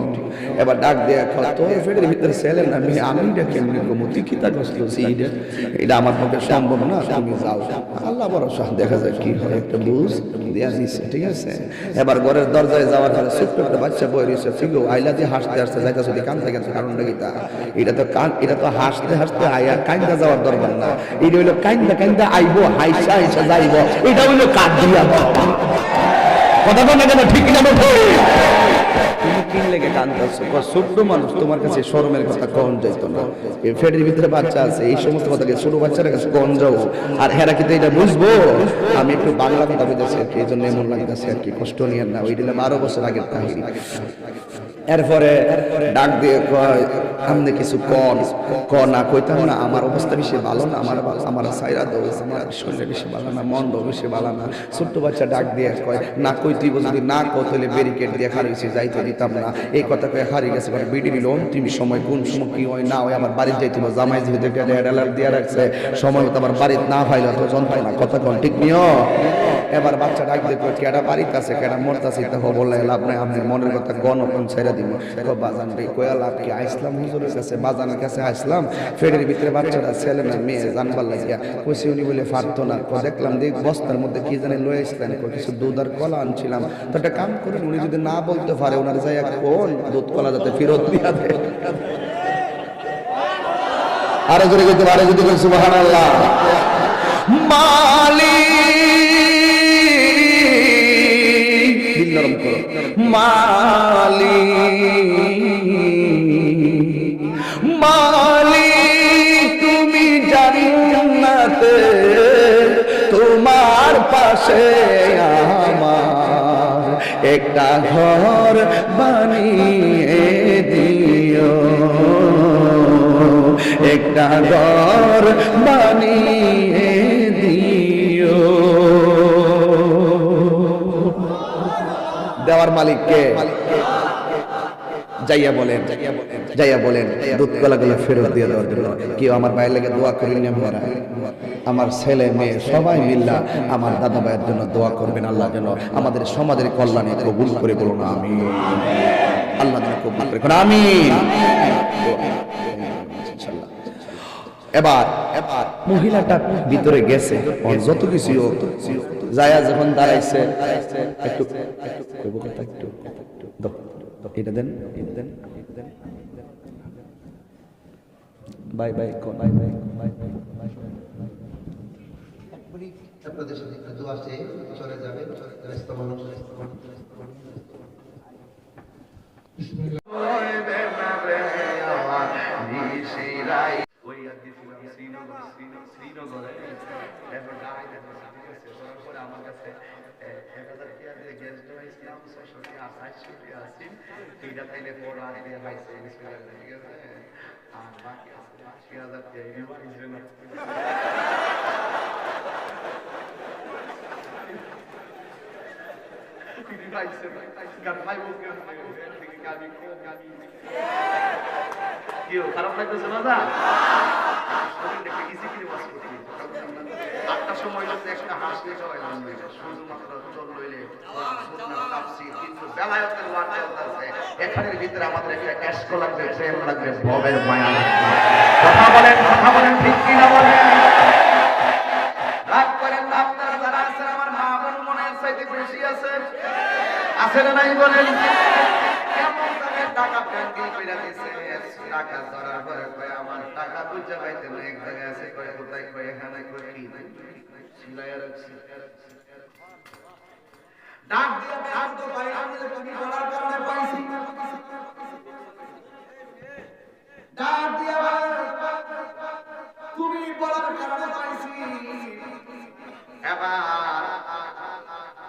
এবার ডাক দেয়া তোর ফেডের ভিতরে ছেলে না মেয়ে, আমি এটা কেমনি কমু? তুই কি তা কষ্ট এটা আমার পক্ষে সম্ভব না, তুমি যাও। আল্লাহ ভরসা, দেখা যায় কি হয়, একটা বুঝ দেয়া দিচ্ছে, ঠিক আছে। এবার ঘরের দরজায় যাওয়ার পরে ছোট্ট একটা বাচ্চা বই রয়েছে, ঠিক আইলা দিয়ে হাসতে হাসতে যাইতে যদি কান্দতে গেছে, কারণটা কি তা? এটা তো হাসতে হাসতে আয়া কান্দা যাওয়ার দরকার না। এটা হইলো কান্দা কান্দা আইবো, হাইসা হাইসা যাইব, এটা হইলো কাঁদ দিয়া। কথা বলে কেন ঠিক না? তুমি কি লেগে কান্দছো? ছোট্ট মানুষ, তোমার কাছে শরমের কথা কখন যাইতো না? এই ফেডের ভিতরে বাচ্চা আছে, এই সমস্ত কথাকে ছোট বাচ্চারা কাছে কখন যাও? আর হেরা কিন্তু এটা বুঝবো। আমি একটু বাংলা কথা বুঝেছি আর কি, এই জন্য এমন লাগতেছে আর কি, কষ্ট নিয়ে না। ওই দিলাম 12 বছর আগের কাহিনী। এরপরে ডাক দিয়ে কয়, আমনে কিছু না কইতাম না, আমার অবস্থা বেশি ভালো না, আমার সাইরা দাও, আমার শরীরে বেশি ভালো না, মন বেশি ভালো না। ছোট্ট বাচ্চা ডাক দিয়ে কয়, না কই তুই যদি না কতলে ব্যারিকেড দিয়ে হারিয়েছে, যাইতে দিতাম না। এই কথা কয়ে হারিয়ে গেছে। বিডি নিল অন্তিম সময়, কোন সময় কি হয় না হয়, আমার বাড়িতে যাইছিল, জামাই যেহেতু অ্যালার্ট দিয়ে রাখছে, সময় মতো আমার বাড়িতে না হইলে তো যন্ত্রণা। কথা কন ঠিক নিও? এবার বাচ্চা ডাক দিয়ে কয়, কেডা বাড়িতে আছে, কেডা মরতাছে, তা বললে লাভ নাই, আপনি মনের কথা গণ ছেড়ে দিব। বাজান ভাই কয়া লাভ কি? আইসলাম হুজুরের কাছে, বাজানের কাছে আসলাম, ফেডের ভিতরে বাচ্চাটা ছেলে না মেয়ে জানবার লাগিয়া কইছে। উনি বলে পারতো না। দেখলাম দেখ বস্তার মধ্যে কি জানি লয়ে আসলেন, কিছু দুধ আর কলা আনছিলাম, তো একটা কাম করেন, উনি যদি না বলতে পারে ওনার যাই কোন দুধ কলা যাতে ফেরত দিয়া দেয়। আরো জোরে কইতে পারে যদি বল সুবহানাল্লাহ। মালিক দিল নরম করো। মালিক মালিক তুমি জান্নাতে তোমার পাশে আমার একটা ঘর বানিয়ে দিও, একটা ঘর বানিয়ে দিও। দেওয়ার মালিক কে? যাইয়া বলেন দুধ কলাগুলো ফেরত দিয়ে দেওয়ার জন্য। কেউ আমার ভাইয়ের লেগে দোয়া করেন, আমার ছেলে মেয়ে সবাই মিল্লা আমার দাদা ভাইয়ের জন্য দোয়া করবেন। আল্লাহ যেন আমাদের সমাজের কল্যাণে কবুল করে বলুন আমিন। আল্লাহ যেন কবুল করে, আমিন। এবার মহিলাটা ভিতরে গেছে, যত কিছু যায়া যখন দাঁড়াইছে, একটু এটা দেন, bye bye bye bye bye bye. আপনাদের সাথে একটু দোয়া চেয়ে চলে যাবে ব্যস্ত মানুষ। খারাপ লাগতেছে না? 8টার সময় একটা হাসলে সবাই শুধুমাত্র চল লইলে কিন্তু বেলায়েতের ওয়াজ চলতেছে, এখানের ভিতরে আমাদের একটা এশক লাগবে, প্রেম লাগবে, ভবের মায়া লাগবে। কথা বলেন ঠিক কিনা বলেন? রাগ করেন না, আপনারা যারা আছেন আমার মা বোন মনের চাইতে বেশি আছে না নাই বলেন? কেমন জায়গায় টাকা ব্যাংকে কইরা দিছে, টাকা ধরার পরে কয় আমার টাকা বুঝে পাইতে না, এক জায়গায় আছে কয় কোথায়, কয় এখানে, কয় কি সিলাইয়া রাখছি। ডাক দিয়ে ডাক তো ভাই আমি তুমি বলার কারণে পাইছি, ডাক দিয়ে তুমি বলার কারণে পাইছি। এবার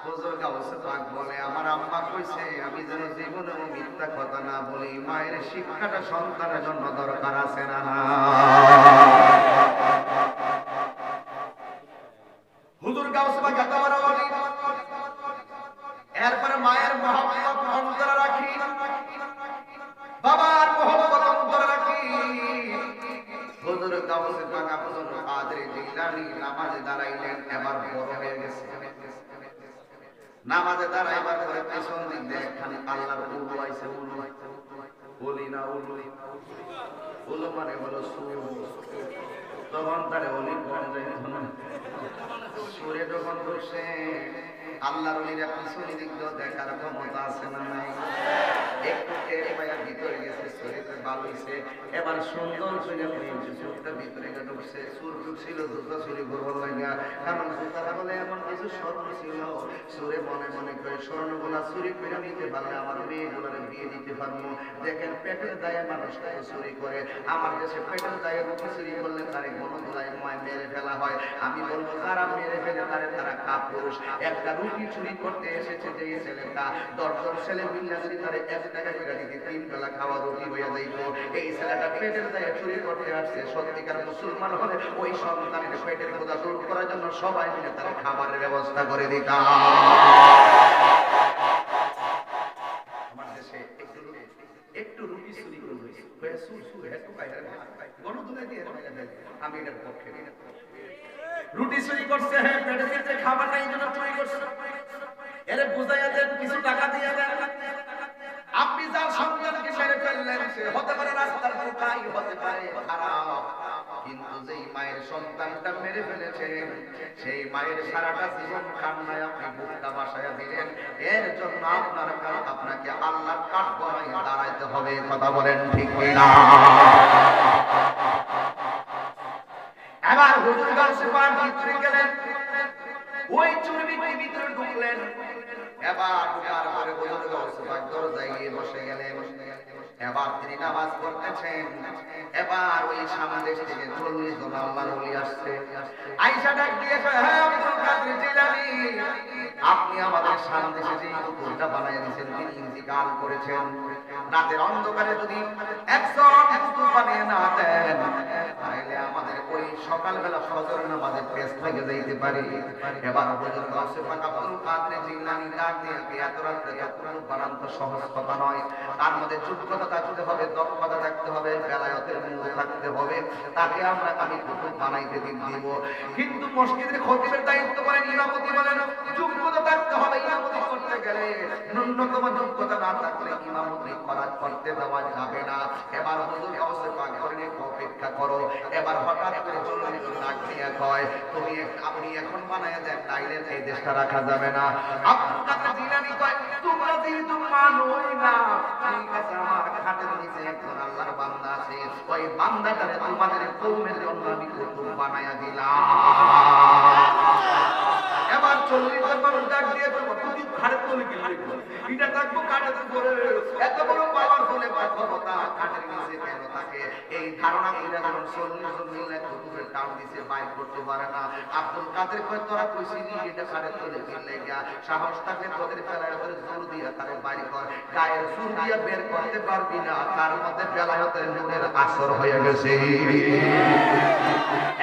হুজুর গাউসে পাক বলে আমার আম্মা কইছে আমি যেন জীবনে মিথ্যা কথা না বলি, মায়ের শিক্ষাটা সন্তানের জন্য দরকার আছে না? হুজুর গাউসে পাক এতবার বলি, এরপরে মায়ের মহব্বত অন্তরে রাখি, বাবার মহব্বত অন্তরে রাখি। হুজুর গাউসে পাক আব্দুল কাদের জিলানী নামাজে দাঁড়াইলেন, এবার বড় হয়ে গেছে। নামাজে দাঁড়াইবার পরে পেছন দিক দিয়ে খালি আল্লাহর উলু আইছে, বলি না উলু মানে হলো সুর। তখন তারে অলি কম যায়, সুরে যখন বসে আল্লাহর অলিরা পিছন দিক দিয়ে দেখার ক্ষমতা আছে না নাই? একটু টেরে পায়া ভিতরে গেছে, শরীরে বালুইছে, এবার সুন্দর করে চোখটা ভিতরে ঢুকছে। সুর ঢুকছিল জুতা চুরি করবার লাগা, কারণ জুতাটা বলে এমন কিছু স্বর্ণ ছিল। সুরে মনে মনে করে স্বর্ণগুলা চুরি করে নিতে পারলে আমার মেয়েগুলারে বিয়ে দিতে পারবো। দেখেন পেটের দায়ে মানুষ কত চুরি করে, আমার দেশে পেটের দায়ে রুটি চুরি করলে তারে গণদুলায় মেরে ফেলা হয়। আমি বলবো যারা মেরে ফেলে তারা কাপুরুষ। একটা রুটি চুরি করতে এসেছে যে ছেলেটা, 10জন ছেলে মিলে তারে 1 টাকা করে দিতে 3 বেলা খাওয়া রুটি হয়ে যাইত। এই ছেলেটা পেটের দায়ে চুরি করতে আসছে। সত্যিকার মুসলমান হলে ওই সন্তানের পেটের বোঝা দূর করার জন্য সবাই মিলে তার খাবারের ব্যবস্থা করে দিতাম। আমার দেশে একটু রুটি চুরি করবে, গণদুলাই দিয়ে আমি এটার পক্ষে। রুটি চুরি করছে, হ্যাঁ পেটের ভিতরে খাবার নাই জন্য চুরি করছে, এর বুঝাইয়া দেন, কিছু টাকা দিয়ে দেন। আপনি যার সন্তানকে মেরে ফেললেন সে হতে পারে রাস্তার বোকাই, হতে পারে খারাপ, কিন্তু যেই মায়ের সন্তানটা মেরে ফেলেছেন সেই মায়ের সারাটা জীবন কান্নায় আপনি বুকটা বাসায় দিলেন। এর জন্য আপনাকে আল্লাহর কাঠগড়ায় দাঁড়াইতে হবে। কথা বলেন ঠিক না? এবার হুজুর গাউসে পাক ভিতরে গেলেন, ওই চুরি ভিতরে ঢুকলেন। এবার ঢোকার পরে বুজুর্গ গাউসে পাক দরজায় গিয়ে বসে গেলেন। এবার তিনি নামাজ পড়তেছেন। এবার ওই সামনে দেশ থেকে 40 জন আল্লাহর ওলি আসছে। আয়েশা ডাক দিয়ে কয়, হ্যাঁ আব্দুল কাদের জিলানী, আপনি আমাদের সামনে এসে যে কুকুরটা বানায় দিয়েছেন, তিনি ইন্তিকাল করেছেন। রাতের অন্ধকারে যদি 100 কুকুর বানিয়ে না দেন, তাহলে আমাদের ওই সকালবেলা ফজর নামাজে পেছ থেকে যাইতে পারি। এবার হুজুর গাউসে পাক আব্দুল কাদের জিলানী ডাক দিয়ে, এত রাতে কুকুর বানানো তো সহজ কথা নয়, তার মধ্যে যোগ্যতা থাকতে হবে, দক্ষতা থাকতে হবে, বেলায়েতের মূল থাকতে হবে, তাকে আমি কুতুব বানাইতে দিব। কিন্তু মসজিদের খতিবের দায়িত্ব বলেন, ইমামতি বলেন, যোগ্যতা থাকতে হবে। ইমামতি করতে গেলে ন্যূনতম যোগ্যতা না থাকলে ইমামতি করতে দেওয়া যাবে না। এবার হুজুর গাউসে পাক বলেন, অপেক্ষা করো। এবার হঠাৎ করে 40 জন ডাক দিয়ে কয়, আপনি এখন বানায়া দেন, তাইলে এই দেশটা রাখা যাবে না। আব্দুল কাদের জিলানী কয়, তোমরা যেহেতু মানোই না, ঠিক আছে, আমার খাটের নিচে একজন আল্লাহর বান্দা আছে, ওই বান্দাটারে তোমাদের কওমের জন্য আমি কুতুব বানায়া দিলাম। এবার 40 জন মানুষ ডাক দিয়ে কুতুব খাটের তলে গেলে এটা থাকবো কাঠের উপরে, এত বড় পাওয়ারফুল একটা ক্ষমতা কাঠের নিচে কেন থাকে? এই ধারণা কইরা যখন 40 জন মিলে কুতুবের টান দিছে, বাইর করতে পারে না। আব্দুল কাদের কয়, তোরা কইছিলি এটা কাঠের তলে গেলে গিয়া, সাহস থাকলে তোদের বেলায়েতের জোর দিয়া তারে বাইর কর। গায়ের জোর দিয়া বের করতে পারবি না, তার মধ্যে বেলায়েতের নূরের আসর হয়ে গেছে।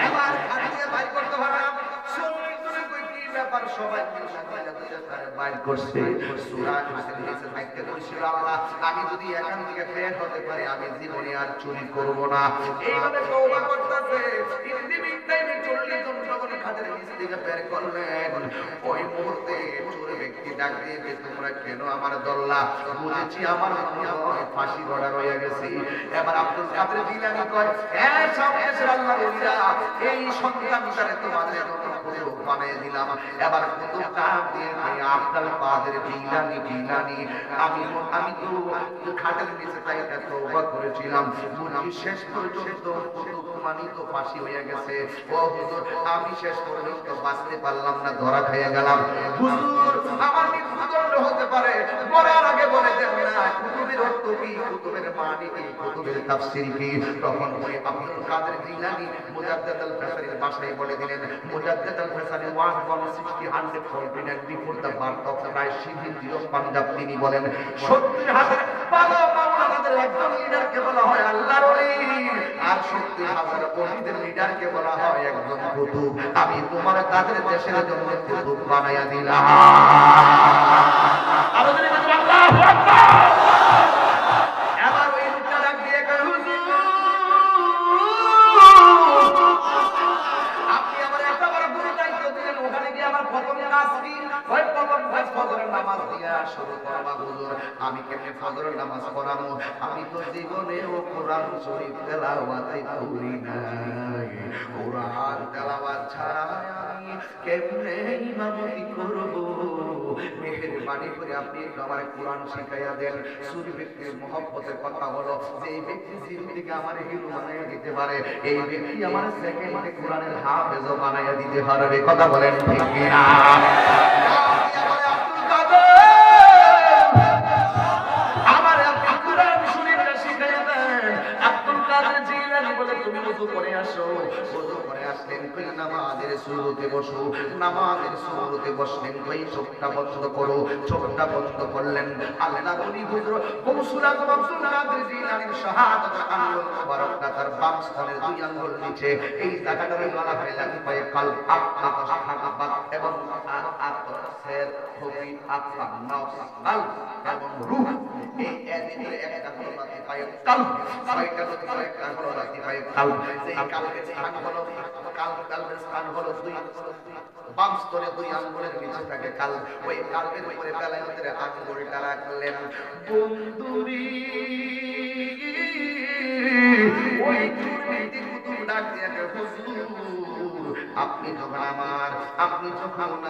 এবার কাঠ দিয়ে বাইর করতে পারে না। 40 জনে কই কি ব্যাপার, সবাই মিলে তারে বাইর করছে। সূরা হাসির নিচে থাকতে কইছিল, আল্লাহ আমি যদি এখান থেকে বের হতে পারি, আমি জীবনে আর চুরি করব না। এইভাবে তওবা করতেছে। ইন্দিমিন টাইমে 40 জন যখন খাদের নিচ থেকে বের করলেন, ওই মুহূর্তে চোর ব্যক্তি ডাক দিয়ে, তোমরা কেন আমার দল্লা? বুঝেছি আমার ফাঁসি ধরা রয়ে গেছি। এবার আব্দুল কাদের জিলানী কয়, হ্যাঁ সামনেশের আল্লাহর ওলিরা, এই সন্তানটারে তোমাদের নতুন করে বানিয়ে দিলাম। এবার কুতুব ডাক দিয়ে, আব্দুল কাদের জিলানী, আমি তো খাটের নিচে তাইটা তওবা করেছিলাম, বুঝি শেষ পর্যন্ত কুতুব মানি তো ফাঁসি হয়ে গেছে। ও হুজুর, আমি শেষ পর্যন্ত বাঁচতে পারলাম না, ধরা খেয়ে গেলাম। হুজুর, আমার মৃত্যুদণ্ড হতে পারে, মরার আগে বলে দেন না কুতুবের অর্থ কি, কুতুবের মানে কি, কুতুবের তাফসীর কি? তখন ওই আব্দুল কাদের জিলানী মুজাদ্দিদ আল-ফেসারির ভাষায় বলে দিলেন, মুজাদ্দিদ আল-ফেসারি 160 before the birth of Christ, Punjab, তিনি বলেন 70 হাজার ভালো মাওলানাদের একজন লিডারকে বলা হয় আল্লাহর ওলি, আর 70 হাজার ওলিদের লিডারকে বলা হয় একজন কুতুব। আমি তোমার তাদের দেশের জন্য কুতুব বানায়া দিলাম। আরো জোরে বলুন আল্লাহু আকবার। এবার ওই লোকটা ডাক দিয়ে কয়, হুজুর আপনি আমার এত বড় গুরু দায়িত্ব দিলেন, ওখানে গিয়ে আমার প্রথম কাজ কি? ওই প্রথম কাজ ফজরের নামাজ দিয়া শুরু করবা। হুজুর, আমি কেমনে ফজরের নামাজ পড়াবো? আমি তো জীবনেও কোরআন শরীফ তেলাওয়াতে করি নাই। কোরআন তেলাওয়াত ছাড়া আমি কেমনে ইমামতি করব? মেহেরবানি করে আপনি একটু আমার কোরআন শিখাইয়া দেন। সুরি ব্যক্তির মহব্বতের কথা হলো, যে এই ব্যক্তি জিন্দেগি আমার হিরো বানাইয়া দিতে পারে, এই ব্যক্তি আমার সেকেন্ডে কোরআনের হাফেজও বানাইয়া দিতে পারবে। কথা বলেন ঠিক কিনা? আমার আব্দুল কোরআন শরীফটা শিখাইয়া দেন। আব্দুল কাদের জিলানী বলে, তুমি ওযু করে আসো। ওযু করে আসলেন, কই নামাজের শুরুতে বসো। নামাজের শুরুতে বসলেন, কই চোখটা বন্ধ করো। চোখটা বন্ধ করলেন। আল্লাহর ওলি হুজুর গৌসুল আযম আব্দুল কাদের জিলানীর শাহাদাত আঙ্গুল মুবারকটা তার বাম স্তনের 2 আঙ্গুল নিচে, এই জায়গাটারে বলা হয় লাগি পায়ে কাল আত এবং আত-সের খুবই আত্মা নফস আল এবং রূহ, এই এদিকে একটা হলো লাতি পায়ে কাল, ছয়টা নদী একটা হলো লাতি পায়ে কাল। এই কালবের স্থান হলো কালবের স্থান হলো 2, বাম স্তরে 2 আঙ্গুলের নিচে থাকে কাল। ওই কালবের উপরে বেলায়েতের আঙ্গুলটা রাখলেন। বন্ধুরি ওই ব্যক্তি কুতুব ডাক দিয়ে, হুজুর আপনি যখন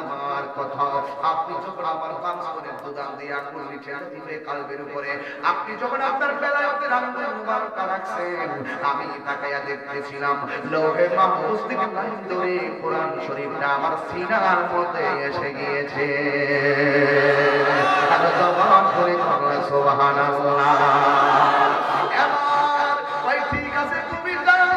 আমার কথা, আপনি যখন আমার বাঁশবনের দোকান দিয়ে আঙ্গুল নিচে দিবে কালবের উপরে, আপনি যখন আপনার বেলায়তের আঙ্গুল মুবারক রাখছেন, আমি তাকায়া দেখতেছিলাম লৌহে মাহফুজ থেকে লাইন ধরে কোরআন শরীফটা আমার সিনার মধ্যে এসে গিয়েছে। আর জবান করে বললেন সুবহানাল্লাহ। এবার ভাই ঠিক আছে, তুমি যাও।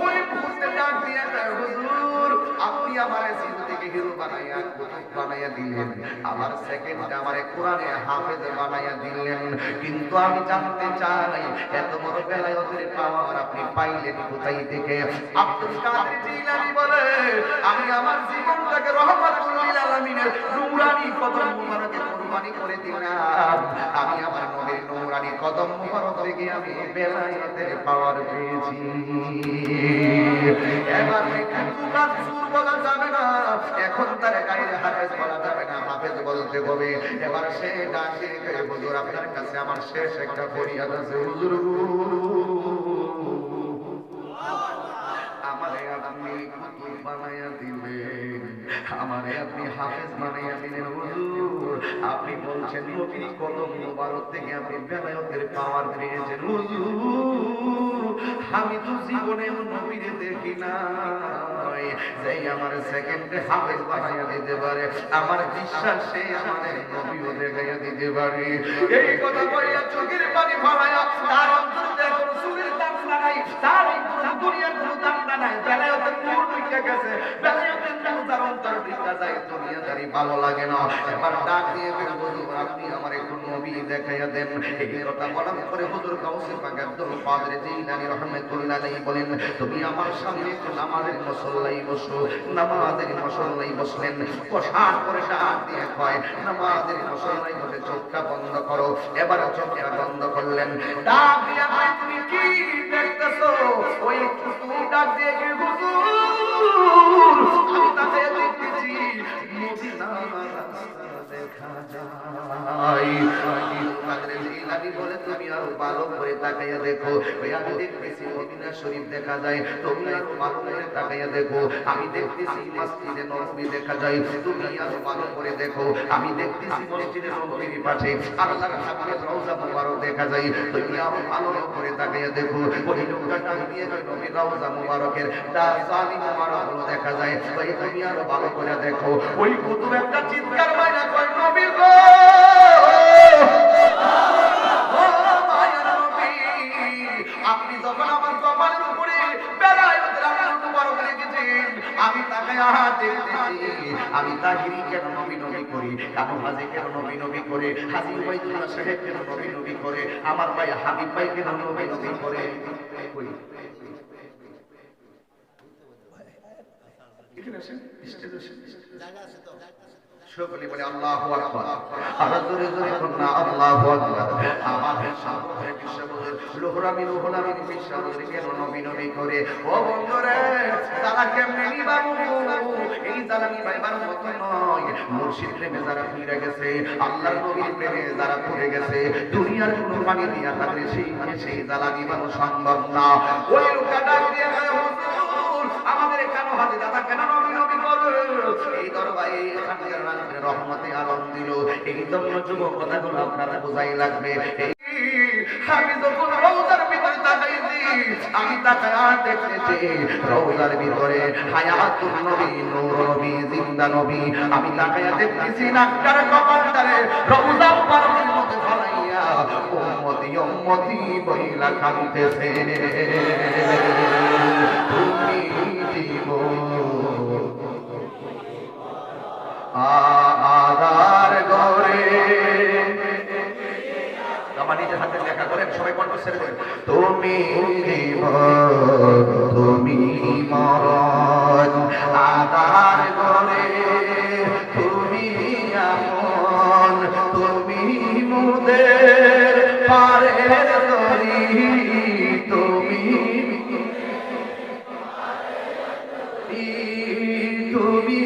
ওই মুহূর্তে ডাক দিয়ে হুজুর, আপনি আমার জিন্দগিকে হিরো বানাইয়া কুতুব বানাইয়া দিলেন, আমার সেকেন্ডে আমারে কোরআনে হাফেজ বানাইয়া দিলেন, কিন্তু আমি জানতে চাই এত বড় বেলায়েতের পাওয়ার আপনি পাইলেন কোথায় থেকে? আব্দুল কাদের জিলানী বলে, আমি আমার জীবনটাকে রহমাতুল লিল আলামিনের নূরানি কদম মুবারকে কুরবানি করে দিলাম। আমি আমার নবীর নূরানি কদম মুবারক থেকে আমি বেলায়েতের পাওয়ার পেয়েছি। এবার কিন্তু রাসূল বলা যাবে না, এখন তার গায়ে হাফেজ বলা যাবে না, হাফেজ বলতে হবে। এবার সে ডাকে, হুজুর আপনার কাছে আমার শেষ একটা ফরিয়াদ আছে হুজুর, আমারে আপনি কুতুব বানাইয়া দিলেন, আমারে আপনি হাফেজ বানাইয়া দিলেন হুজুর। আপনি বলছেন নবীর কদম মুবারক থেকে আপনি বেলায়েতের পাওয়ার পেয়েছেন হুজুর। আমি তো জীবনে নবীরে দেখি নাই যে আমার সেকেন্ডে হাফেজ বানাইয়া দিতে পারে। আমার বিশ্বাস সে আমাদের নবীও দেখাইয়া দিতে পারে। এই কথা বলিয়া চোখের পানি ফলাইয়া তার অন্তরে দেখো রসূলের দাম নাই, তার দুনিয়ার কোনো দাম নাই, বেলায়েতের নূর ঢুকে গেছে, বেলায়েতের নূর তার অন্তরে ঢুকে যায়, দুনিয়াদারি ভালো লাগে না। এবার ডাক দিয়ে হুজুর আপনি আমার একটু নবী দেখাইয়া দেন। এই কথা বলার পরে হুজুর গাউসে পাক আব্দুল কাদের জিলানী রাহমাতুল্লাহ আলাইহি বলেন, তুমি আমার সামনে একটু নামাজের মুসল্লাই বসো। নামাজের মুসল্লাই বসলেন, বসার পরে ডাক দিয়ে কয়, নামাজের মুসল্লাই বসে চোখটা বন্ধ করো। এবার চোখটা বন্ধ করলেন, ডাক দিয়ে কয়, তুমি কি দেখতেছো? ওই তুমি ডাক দিয়ে কি হুজুর আমি তাকে দেখতেছি মদিনার রাস্তা দেখা যায়। কাদের জিলানী বলে, তুমি আরো ভালো করে তাকাইয়া দেখো। আমি দেখতেছি মদিনা শরীফ দেখা যায়, তুমি আরো ভালো করে তাকাইয়া দেখো। আমি দেখতেছি মসজিদে নববী দেখা যায়, তুমি আরো ভালো করে দেখো। আমি দেখতেছি মসজিদে নববীর পাশে আল্লাহর হাবিবের রওজা মুবারক দেখা যায়, তুমি আরো ভালো করে তাকাইয়া দেখো। ওই লোকটা ডাক দিয়ে নবীর রওজা মুবারকের দাসালি মুবারক দেখা যায়, তুমি আরো ভালো করে দেখো। ওই কুতুব একটা চিৎকার মাইরা কয়, নবী গো, আপনি যখন আমার কপালের উপরে বেলায়েতের আঙ্গুল মুবারক রেখেছেন, আমি তাকায়া দেখতেছি আমি তাহিরি কেন নবী নবী করি, কানু হাজি কেন নবী নবী করে, হাজি উবাইদুল্লাহ সাহেব কেন নবী নবী করে, আমার ভাই হাবিব ভাই কেন নবী নবী করে। এখানে আসেন, স্টেজে আসেন, সকলে বলে আল্লাহু আকবার। আর জোরে জোরে বলনা আল্লাহু আকবার। আমাদের সামনে বিশ্ববুদের লোহরামি লোহরামি বিশ্ববুদের কেন নবী নবী করে। ও বন্ধুরে, তারা কেমনে নিবাবু, এই জালামি ভাইবার মত নয়। মুর্শিদ প্রেমে যারা ফিরে গেছে, আল্লাহর নবীর প্রেমে যারা পড়ে গেছে, দুনিয়ার কোনো পানি দিয়া তাদের সেই জালামি বানো সম্ভব না। ওই লোকটা ডাক দিয়ে হুজুর আমাদের কেন হাজি দাদা কেন নবী নবী করে? এই দরবারে এখানকার রাজের রহমতে আলম দিল। এই জন্য যুবক কথাগুলো আপনারা বোঝাই লাগবে। আমি যখন রওজার ভিতরে তাকাইছি, আমি তাকায়া দেখতেছি রওজার ভিতরে হায়াতুন নবী, নূর নবী, জিন্দা নবী। আমি তাকায়া দেখতেছি নাক্কার কপালটারে রওজা মুবারকের মধ্যে ফলাইয়া উম্মতি উম্মতি বইলা কাঁদতেছে। তুমি আদার গরে আমার নিজের হাতে লেখা করেন, সবাই কণ্ঠ ছেড়ে দেবেন। তুমি তুমি মরণ আদার গরে, তুমি আপন, তুমি মুদের পারের তরি, তুমি তুমি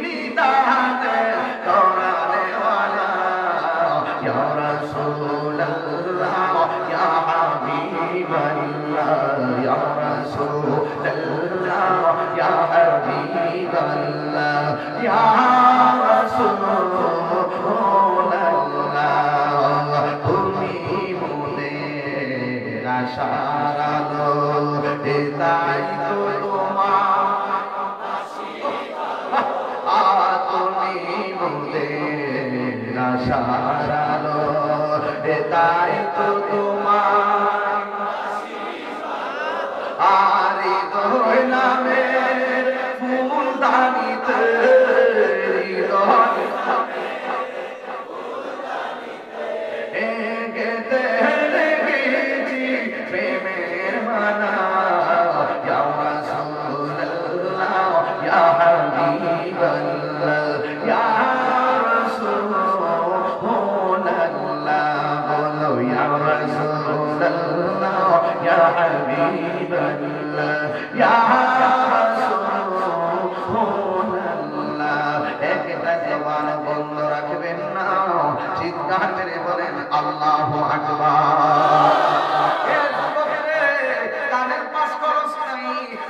নিদানে তোরালে ওয়ালা ইয়া রাসূলুল্লাহ ইয়া হাবিবাল্লাহ ইয়া রাসূলুল্লাহ ইয়া হাবিব ইয়া রাসূলুল্লাহ তুমি মোদের আশার আলো তাই তো তোমার তুমি মোদের আশার আলো তাই তো তোমার আরে দোয় নামের ফুলদানিতে হৃদয় গেতে লেগেছি প্রেমের মানা ইয়া রাসূলুল্লাহ ইয়া হাবিবাল্লাহ ইয়া রাসূলুল্লাহ বলো ইয়া রাসূলুল্লাহ ইয়া হাবিবাল্লাহ ইয়া রাসূলুল্লাহ একটা জবান বন্ধ রাখবেন না চিৎকার করে বলেন আল্লাহু আকবার কানের পাস করস নাই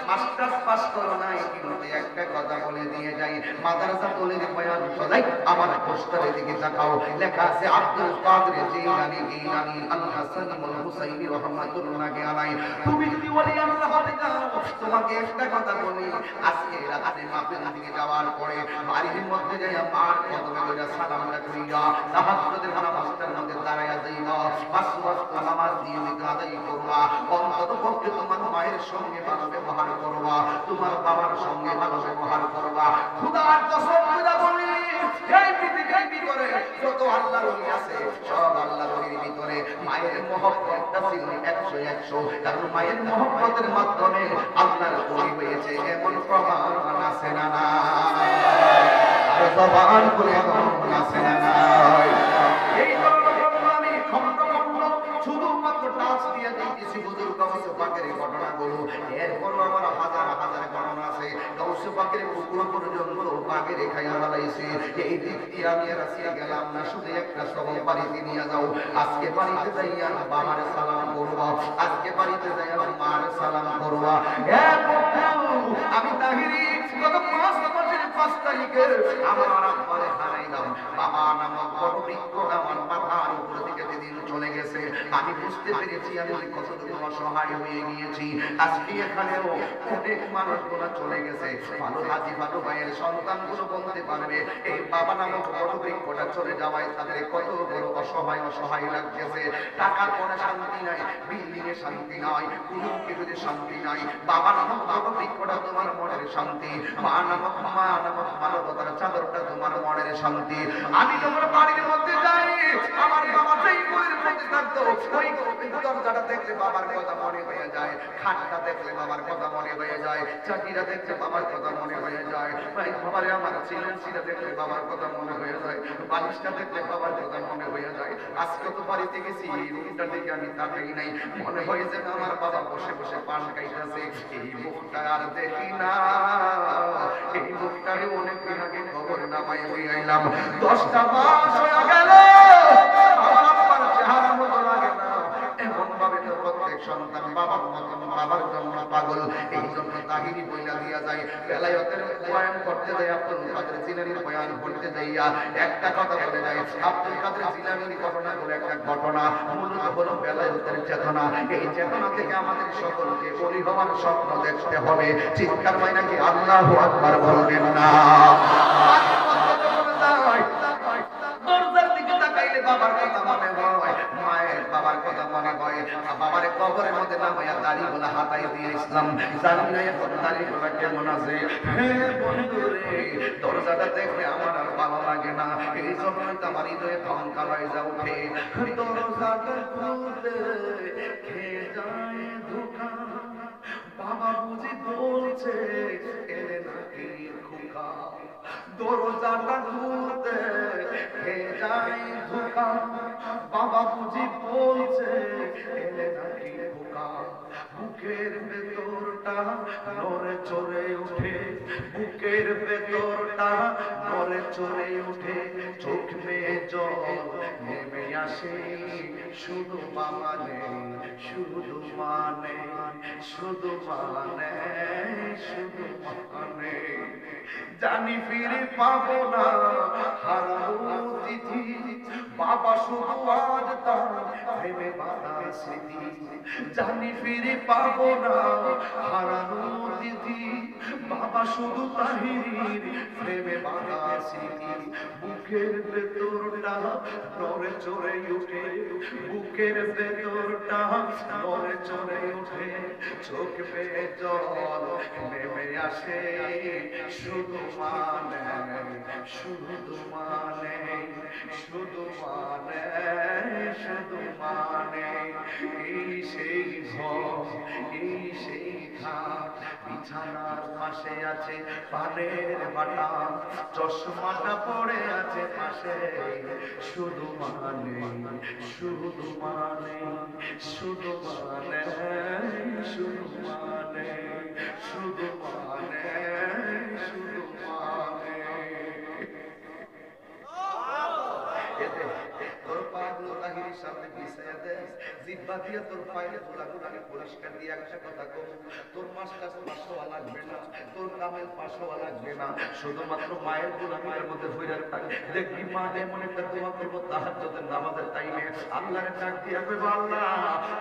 মাস্টার্স পাস করো নাই কিন্তু একটা কথা বলে দিয়ে যাই মাদ্রাসা তলির বয়ান চলাই আমার পোস্টারের দিকে তাকাও লেখা আছে আব্দুল কাদের জিলানী গিলানী আল হাসানী ওয়াল হুসাইনী রাহমাতুল্লাহি আলাইহি তুমি যদি ওলি আল্লাহ হতে চাও তোমাকে একটা কথা বলি আজকে রাতে মাহফিল দিকে যাওয়ার পরে বাড়ির মধ্যে যাইয়া মার কদমে কইরা সালামটা কইরা তাহাজ্জুদের নামাজের মধ্যে দাঁড়ায়া যাইবা পাঁচ ওয়াক্ত নামাজ নিয়মিত আদায় করবা অন্ততপক্ষে তোমার মায়ের সঙ্গে ভালো ব্যবহার করবা তোমার বাবার সঙ্গে ভালো ব্যবহার করবা খোদার কসম করে বলি এই পৃথিবীর ভিতরে যত আল্লাহর ওলি আছে সব আল্লাহর ওলির ভিতরে মায়ের মহব্বতটা ছিল 100 কারণ মায়ের মহব্বতের মাধ্যমে আল্লাহর ওলি হয়েছে এমন প্রমাণ আছে না না আর জবান করে আছে না না এই আমি খন্ড শুধুমাত্র টাচ দিয়ে দিয়েছি হুজুর গাউসে পাকের ঘটনাগুলো এরপরও আমার হাজার হাজার ঘটনা আছে গাউসে পাকের পুকুর পর্যন্ত পাকে রেখাইয়া ফেলাইছি এই দিক দিয়ে আমি আর আজকে গেলাম না শুধু একটা সবল বাড়িতে নিয়ে যাও আজকে বাড়িতে যাইয়া বাবার সালাম করবা আজকে বাড়িতে যাইয়া মার সালাম করবা আমি তাহিরি গত 5 তারিখে আমার আব্বারে হারাইলাম বাবা নামক বড় বৃক্ষ আমার মাথার উপর দিকে যেদিন চলে গেছে আমি বুঝতে পেরেছি আমি কতটুকু অসহায় হয়ে গিয়েছি আজকে এখানেও অনেক মানুষগুলো চলে গেছে ভালো হাজি ভালো ভাইয়ের সন্তানগুলো বলতে পারবে এই বাবা নামক বড় বৃক্ষটা চলে যাওয়ায় তাদের কত বড় অসহায় লাগতেছে টাকার পরে শান্তি নাই বিল্ডিং এ শান্তি নাই কোনো কিছুতে শান্তি নাই বাবা নামক বড় বৃক্ষটা তোমার মনের শান্তি মা নামক মানবতার চাদরটা তোমার মনের শান্তি আমি তোমার বাড়ির মধ্যে যাই আমার বাবা যেই বইয়ের মধ্যে থাকতো ওই দরজাটা দেখলে বাবার কথা মনে হয়ে যায় খাটটা দেখলে বাবার কথা মনে হয়ে যায় চাকিরা দেখলে বাবার কথা মনে হয়ে যায় ভাই বাবারে আমার সিলেন্সিটা দেখলে বাবার কথা মনে হয়ে যায় বালিশটা দেখলে বাবার কথা মনে হয়ে যায় আজকে তো বাড়িতে গেছি রুমটা দেখে আমি তাকাই নাই মনে হয় যে আমার বাবা বসে বসে পান খাইতেছে এই মুখটা আর দেখি না এই মুখটারে অনেক দিন আগে খবর নামাই হয়ে আইলাম 10টা মাস হয়ে গেল আমার আব্বার চেহারা মতো লাগে না এমন ভাবে তো প্রত্যেক সন্তান বাবার মতন বাবার জন্য পাগল এই জন্য তাহিরি বইলা দিয়া যায় বেলায়েতের বয়ান করতে যায় আব্দুল কাদের জিলানীর বয়ান করতে যাইয়া একটা কথা বলে যায় আব্দুল কাদের জিলানীর ঘটনা বলে একটা ঘটনা মূলত হলো বেলায়েতের চেতনা এই চেতনা থেকে আমাদের সকলকে ওলি হওয়ার স্বপ্ন দেখতে হবে চিৎকার হয় নাকি আল্লাহু আকবার বলবেন না বাবার কথা মনে হয় মায়ের বাবার কথা মনে হয় বাবার কবরের মধ্যে নামাইয়া দাড়িগুলো হাতাই দিয়ে ইসলাম জানি না এখন দাড়িগুলো কেমন আছে বন্ধুরে দরজাটা দেখলে আমার আর ভালো লাগে না এই জন্যই তো আমার হৃদয়ে ধমকা বাইজা উঠে দরজাটা খুলতে খেয়ে যায় ধোঁকা বাবা বুঝি বলছে এলে নাকি খোকা দরজাটা খুলতে খেয়ে যায় ধোঁকা বাবা বুঝি বলছে এলে নাকি খোকা বুকের ভেতরটা নড়ে চড়ে উঠে, বুকের ভেতরটা নড়ে চড়ে উঠে, চোখ বেয়ে জল নেমে আসে, শুধু মানে শুধু মানে শুধু মানে শুধু মানে, জানি ফিরে পাবো না হারানো তিথি, বাবা শুধু আজ তার প্রেমে বাঁধা স্মৃতি, জানি ফিরে পাবো না হারানো তিথি, বাবা শুধু তাহিরির প্রেমে বাঁধা স্মৃতি, বুকের ভেতরটা নড়ে চড়ে উঠে, বুকের ভেতরটা নড়ে চড়ে উঠে, চোখ বেয়ে জল নেমে আসে, শুধু মানে শুধু মানে শুধু মানে শুধু মানে, এই সেই ঘর এই সেই ঘাট, বিছানার পাশে আছে পানের বাটা, চশমাটা পড়ে আছে পাশে, শুধু মানে শুধু মানে শুধু মানে শুধু মানে শুধু মানে শুধু মানে, তোর পাগুলো তাহিরির সামনে বিছাইয়া দে, জিহ্বা দিয়ে তোর পায়ের ধুলাগুলোকে পরিষ্কার দিয়ে একটা কথা কম, তোর মাসটা পাশ হওয়া লাগবে না, তোর কামের পাশ হওয়া লাগবে না, শুধুমাত্র মায়ের গুনাহের মধ্যে ভইরা থাক, দেখবি মা এমন একটা দোয়া করবো তাহাজ্জুদের নামাজের টাইমে, আল্লাহরে ডাক দিয়া কইবো, আল্লাহ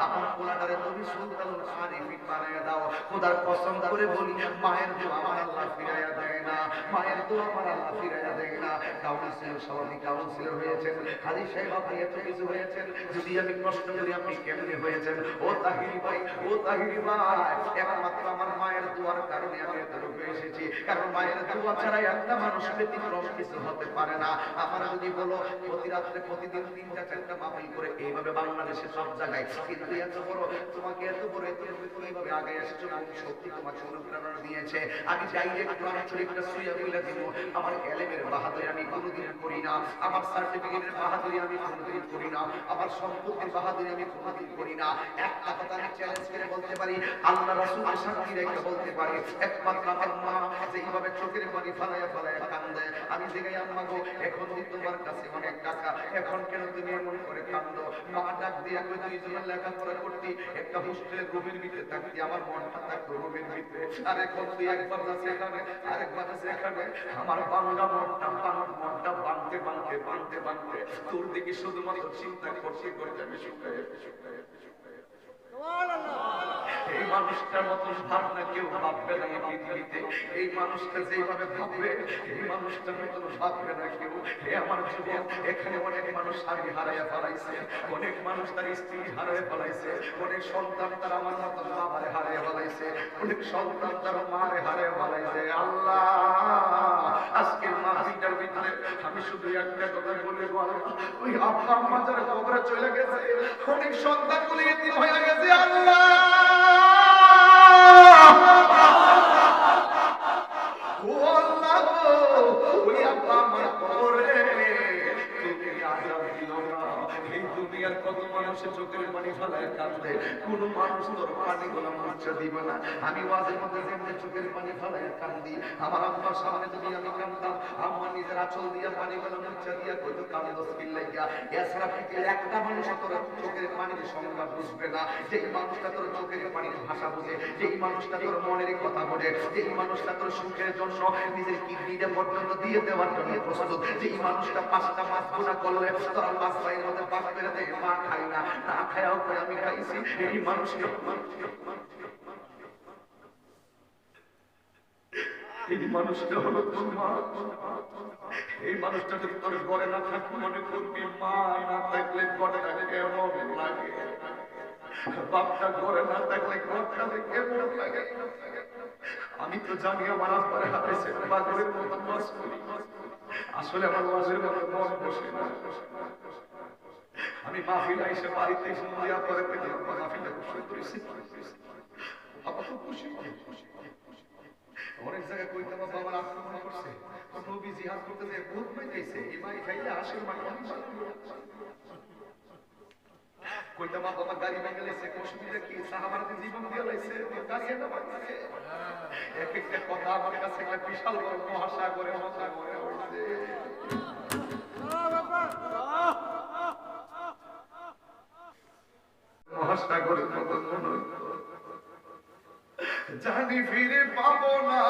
আমার পোলাটারে তুমি সুলতানুল আরিফিন বানাইয়া দাও, খোদার কসম করে বলি মায়ের দোয়া আমার আল্লাহ ফিরাইয়া দেয় না, মায়ের দোয়া আমার আল্লাহ ফিরাইয়া দেয় না। কাউন্সিলর সভাপতি কাউন্সিলর হয়েছেন, হাজী সাহেব আপনি এত কিছু হয়েছেন, যদি আমি প্রশ্ন করি আপনি কেমনে হয়েছেন, ও তাহিরি ভাই ও তাহিরি ভাই, একমাত্র আমার মায়ের দোয়ার কারণে আমি এত রূপে এসেছি, কারণ মায়ের দোয়া ছাড়া একটা মানুষ ব্যতিক্রম কিছু হতে পারে না। আমার যদি বলো প্রতি রাত্রে প্রতিদিন 3টা-4টা মাহফিল করে এইভাবে বাংলাদেশে সব জায়গায়, কিন্তু এত বড় তোমাকে এত বড় এত এইভাবে আগে এসেছো, কোন শক্তি তোমাকে অনুপ্রেরণা দিয়েছে, আমি ডাইরেক্ট আঞ্চলিকটা সুইয়া বলে দিব, আমার এলেমের বাহাদুরি আমি কোনোদিন করি না, আমার সার্টিফিকেটের বাহাদুরি আমি কোনোদিন করি না, আমার সম্পত্তির বাহাদুরি আমি কোনোদিন করি না। একটা কথা আমি চ্যালেঞ্জ করে বলতে পারি, আল্লাহ রাসূলের সাক্ষী রেখে বলতে পারি, একমাত্র আমার মা যেইভাবে চোখের পানি ফালায়া ফালায়া কান্দে, আমি জিগাই আম্মা গো এখন দি তোমার কাছে অনেক টাকা, এখন কেন তুমি এমন করে কান্দো? মা ডাক দিয়ে কই তুই যখন লেখাপড়া করতি একটা হোস্টেলের রুমের ভিতরে থাকতি, আমার মনটা থাকতো রুমের ভিতরে, আর এখন তুই একবার যাচ্ছে এখানে আরেকবার যাচ্ছে এখানে, আমার বাংলা মনটা বাঁধতে বাঁধতে বাঁধতে বাঁধতে তোর দিকে শুধুমাত্র চিন্তা করতে করতে আমি শুকাই। এই মানুষটার মতন ভাবনা কেউ ভাববে না এই পৃথিবীতে, এই মানুষটা যেইভাবে ভাববে এই মানুষটার মতন ভাববে না কেউ। হে আমার যুবক, এখানে অনেক মানুষ স্বামী হারাইয়া ফেলাইছে, অনেক মানুষ তার স্ত্রী হারাইয়া ফেলাইছে, অনেক সন্তান তার আমার মতন বাবারে হারাইয়া ফেলাইছে, অনেক সন্তান তার মারে হারাইয়া ফেলাইছে। আল্লাহ আজকের মাহফিলটার ভিতরে আমি শুধু একটা কথা বলে বলবো, ওই আব্বা আম্মা যারা কবরে চলে গেছে, অনেক সন্তানগুলো এতিম হয়ে গেছে, আল্লাহ ও আল্লাহ ওই আব্বা আম্মার কবরে তুমি আযাব দিও না। এই দুনিয়ার কত মানুষের চোখের পানি ফেলায় কাঁদে, কোন মানুষ তোর পানিগুলো মুছে দিবে না। আমি ওয়াজের মধ্যে যেমন চোখের পানি ফেলায় কান্দি, আমার আম্মার সামনে যদি আমি কাঁদতাম, আম্মা নিজের আঁচল দিয়া পানিগুলো মুছে দিয়া কইতো কান্দস কি লাইগা। এছাড়া পৃথিবীর একটা মানুষ তোর চোখের পানির সংজ্ঞা বুঝবে না, যেই মানুষটা তোর চোখের পানির ভাষা বোঝে, যেই মানুষটা তোর মনের কথা বোঝে, যেই মানুষটা তোর সুখের জন্য নিজের কিডনিটা পর্যন্ত দিয়ে দেওয়ার জন্য প্রস্তুত, যেই মানুষটা 5টা মাস গুনাহ করলে তোর 5 ভাইয়ের মধ্যে 5 করে দেয়, মা খাই না, না খায়াও করে আমি খাইছি, এই মানুষটা এই মানুষটা হলো তোর মা। এই মানুষটা যদি তোর ঘরে না থাকবে মনে করবি মা না থাকলে ঘরটা কেমন লাগে, বাপটা ঘরে না থাকলে ঘরটা কেমন লাগে। আমি তো জানি আমার আব্বারে হারাইছে, পাগলের মতো ওয়াজ করি, আসলে আমার ওয়াজের মতো মন বসে না। আমি মাহফিলে এসে বাড়িতে ফোন দিয়া পরে পেতে মাহফিলটা খুশি করেছি, আপা খুব খুশি। অনেক জায়গায় কইতাম বাবা আমার আক্রমণ করছে, নবী জিহাদ করতে যায় বহুত পাইতেছে, এই মাই খাইলে আসল মাই কইতাম বাবা গাড়ি ভেঙে গেছে, অসুবিধা কি? সাহাবারা জীবন দিয়ে পাইছে দাঁড়িয়ে না পাইছে এক একটা কথা আমার কাছে একটা বিশাল বড় মহাসাগরের মতো মনে হইছে মহাসাগরের মতো মনে হইতো জানি ফিরে পাবো না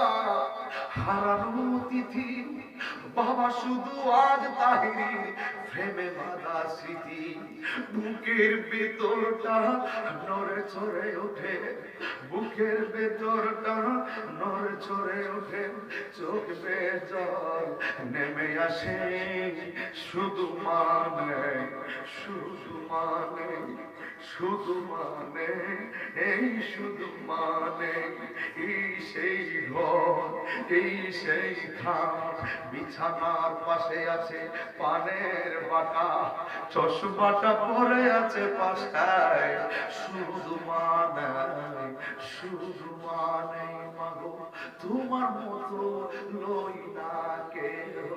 হারানো তিথি বাবা শুধু আজ তাহিরি প্রেমে বাঁধা স্মৃতি বুকের ভেতরটা নড়ে চড়ে ওঠে বুকের ভেতরটা নড়ে চড়ে ওঠে চোখ বেয়ে জল নেমে আসে শুধু মানে শুধু মানে শুধু মানে এই শুধু মানে এই সেই ঘর এই সেই খাট বিছানার পাশে আছে পানের বাটা চশমাটা পরে আছে পাশায় শুধু মানে মাগো তোমার মতো লই না কেউ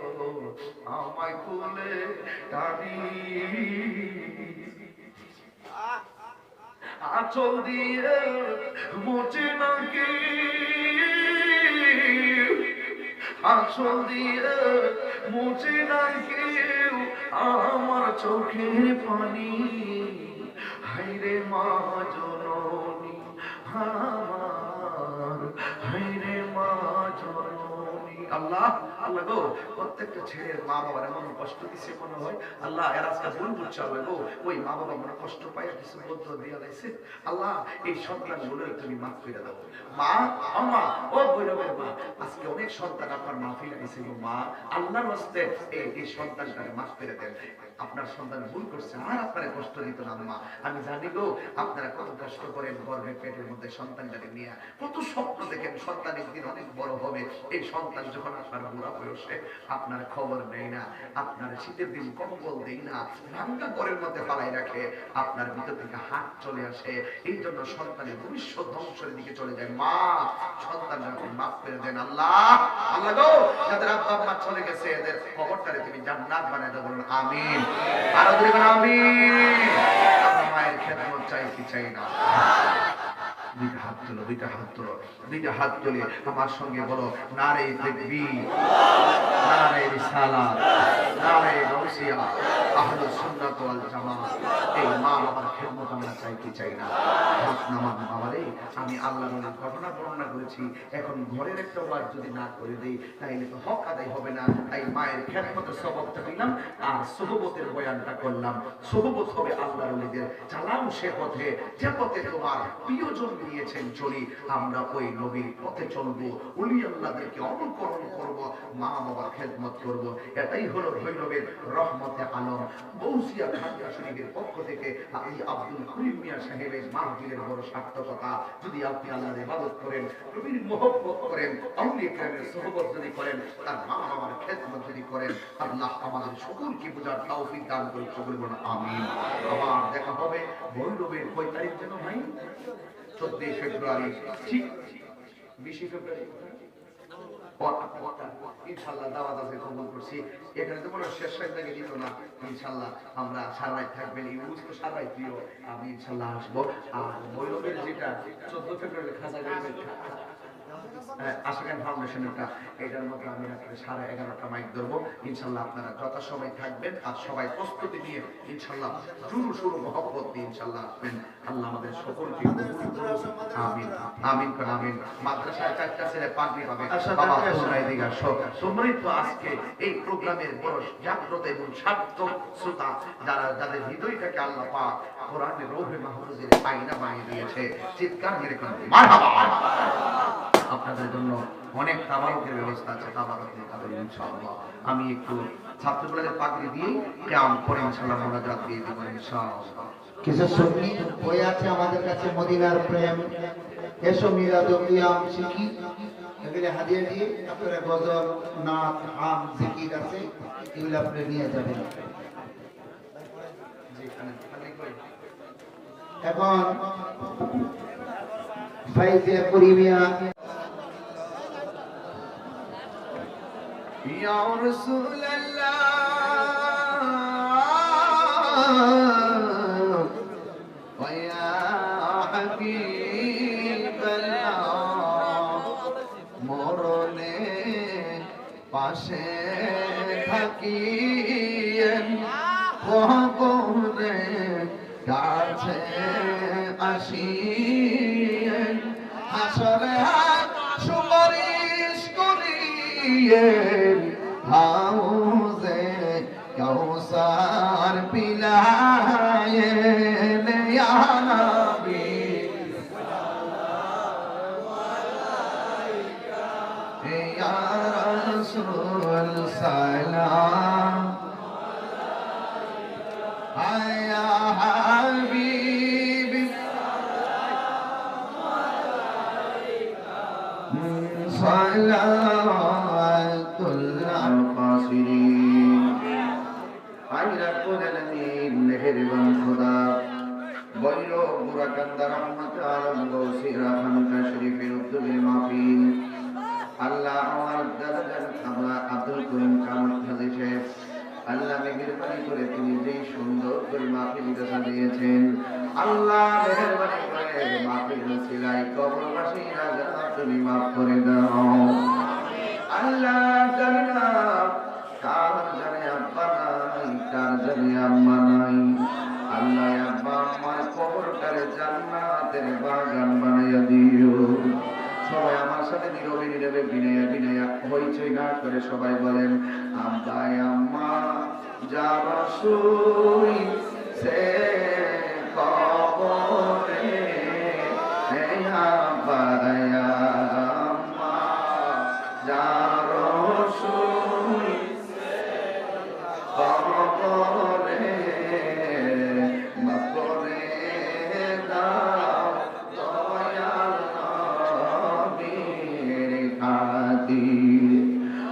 আমায় কোলে টানি আঁচল দিয়ে মোচে নাকি আঁচল দিয়ে মোচে নাকি আমার চোখের পানি হাইরে মা জননী আমার হাইরে মা জননী আল্লাহ আল্লাহ গো প্রত্যেকটা ছেলের মা বাবার এমন কষ্ট দিছে মনে হয় আল্লাহ এর আজকে ভুল বুঝছে হবে গো ওই মা বাবা মনে কষ্ট পায় কিছু বদ্ধ দিয়ে লাইছে আল্লাহ এই সন্তানগুলো তুমি মাফ করে দাও মা আমা ও বৈরবের মা আজকে অনেক সন্তান আপনার মাফি লাইছে গো মা আল্লাহর হস্তে এই সন্তানটাকে মাফ করে দেন আপনার সন্তান ভুল করছে আর আপনারা কষ্ট দিত না মা আমি জানি গো আপনারা কত কষ্ট করেন গর্ভে পেটের মধ্যে সন্তানটাকে নিয়ে কত স্বপ্ন দেখেন সন্তান একদিন অনেক বড় হবে এই সন্তান যখন আপনার বুড়া বয়সে আপনার খবর নেই না আপনার শীতের দিন কম্বল দেই না রান্না ঘরের মধ্যে পালাই রাখে আপনার ভিতর থেকে হাত চলে আসে এই জন্য সন্তানের ভবিষ্যৎ ধ্বংসের দিকে চলে যায় মা সন্তানকে মাফ করে দেন আল্লাহ আল্লাহ গো যাদের আব্বা আম্মা চলে গেছে এদের খবরটারে তুমি জান্নাত বানায় দাও বলুন আমিন আর বলুন আমিন আমরা মায়ের খেদমত চাই কি চাই না দুইটা হাত তুলো দুইটা হাত তুলে আমার সঙ্গে বলো নারে তাকবীর নারে রিসালাত নারে গাউসিয়া আহলুস সুন্নাত ওয়াল জামাত এই মা বাবার খেদমত আমরা চাই কি চাই না হাত নামান বাবারে আমি আল্লাহর ঘটনা বর্ণনা করেছি এখন ঘরের একটা ওয়াজ যদি না করে দেই তাইলে তো হক আদায় হবে না তাই মায়ের খেদমতের সবকটা দিলাম আর সুহবতের বয়ানটা করলাম সুহবত হবে আল্লাহর ওলিদের চালাও সে পথে যে পথে তোমার প্রিয়জন নিয়েছেন চলি আমরা ওই নবীর পথে চলবো ওলি আল্লাহদেরকে অনুকরণ করব মা বাবার খেদমত করব এটাই হলো ভৈরবের রহমতে আলম বৌসিয়া খানকা শরীফের পক্ষ থেকে এই আব্দুল করিম মিয়া সাহেবের মাহফিলের বড় সার্থকতা যদি আপনি আল্লাহর ইবাদত করেন নবীর মহব্বত করেন আউলিয়া কেরামের সুহবত যদি করেন তার মা বাবার খেদমত যদি করেন আল্লাহ আমাদের সকলকে বোঝার তৌফিক দান করুন সকলে বলুন আমিন আবার দেখা হবে ভৈরবের কয় তারিখ যেন ভাই 14 ফেব্রুয়ারি ঠিক 20 ফেব্রুয়ারি ইনশাআল্লাহ দাওয়াত আছে কবুল করছি এখানে তো কোনো শেষ রাত থেকে দিত না ইনশাআল্লাহ আমরা সারা রাত থাকবেন ইউজ তো সারা রাত প্রিয় আমি ইনশাআল্লাহ আসবো আর ভৈরবের যেটা 14 ফেব্রুয়ারি খাজা গরিবের আশিকান ফাউন্ডেশনেরটা এটার মধ্যে আমি রাত্রে 11:30টা মাইক ধরবো ইনশাআল্লাহ আপনারা যথাসময় থাকবেন আর সবাই প্রস্তুতি নিয়ে ইনশাআল্লাহ শুরু মহব্বত দিয়ে ইনশাআল্লাহ আসবেন আল্লাহ আমাদের সকলকে আমিন আমিন করে আমিন মাদ্রাসায় 4টা ছেলে পাগড়ি পাবে বাবা তোমরা এদিকে আসো তোমরাই তো আজকে এই প্রোগ্রামের বড় জাগ্রত এবং সার্থক শ্রোতা যাদের হৃদয়টাকে আল্লাহ পাক কোরআনের রূহে মাহফুজের আয়না বানিয়ে দিয়েছে চিৎকার মেরে কোন মারহাবা আপনাদের জন্য অনেক তাবারকের ব্যবস্থা আছে তাবারকের কাছে ইনশাআল্লাহ আমি একটু ছাত্রগুলোকে পাগড়ি দিয়ে কিয়াম করে ইনশাআল্লাহ মুনাজাত দিয়ে দেব ইনশাআল্লাহ কিছু সুন্নি বই আছে আমাদের কাছে মদিনার প্রেম এসো মিলাদ ও কিয়াম শিখি এগুলো হাদিয়া দিয়ে আপনারা গজল নাত আম জিকির আছে এগুলো আপনি নিয়ে যাবেন এখন ফাইজিয়া করিমিয়া ইয়া রাসূলুল্লাহ ওয়া ইয়া হাবিব পাশে থাকিয়েন কবরে কাছে আসিয়েন হাসরে সুপারিশ করিয়েন হাউজে কাউসার পিলায়েন ইয়া নবী ইয়া রাসূল সালাম আয়া হাবিবি সালাতুল্লাহ ফাসিরিন আইরা কোলালামিন মেহেরবান খোদা বৈর বুরাকান্দা রহমত আলম গৌসিরা খানকা শরীফের উদ্যোগে মাহফিল আল্লাহ আমার দাদাজান খামা আব্দুল করিম কামত হাজী সাহেব আল্লাহ মেহেরবানি করে তিনি যেই সুন্দর করে মাহফিলটা সাজিয়েছেন আল্লাহ মেহেরবানি করে মাহফিল সিলাই কবরবাসীরা যারা তুমি মাফ করে দাও আল্লাহ জানা কার জানে আব্বা নাই কার জানে আম্মা নাই আল্লাহ আব্বা আমার কবরটারে জান্নাতের বাগান বানাইয়া দিও সবাই আমার সাথে নীরবে নীরবে বিনয়া বিনয়া হইচই না করে সবাই বলেন আব্বা আম্মা যারা শুই সে কবরে হে আব্বা আম্মা যারা শুই কবরে মাফরে দাও দয়াল নবীর খাতির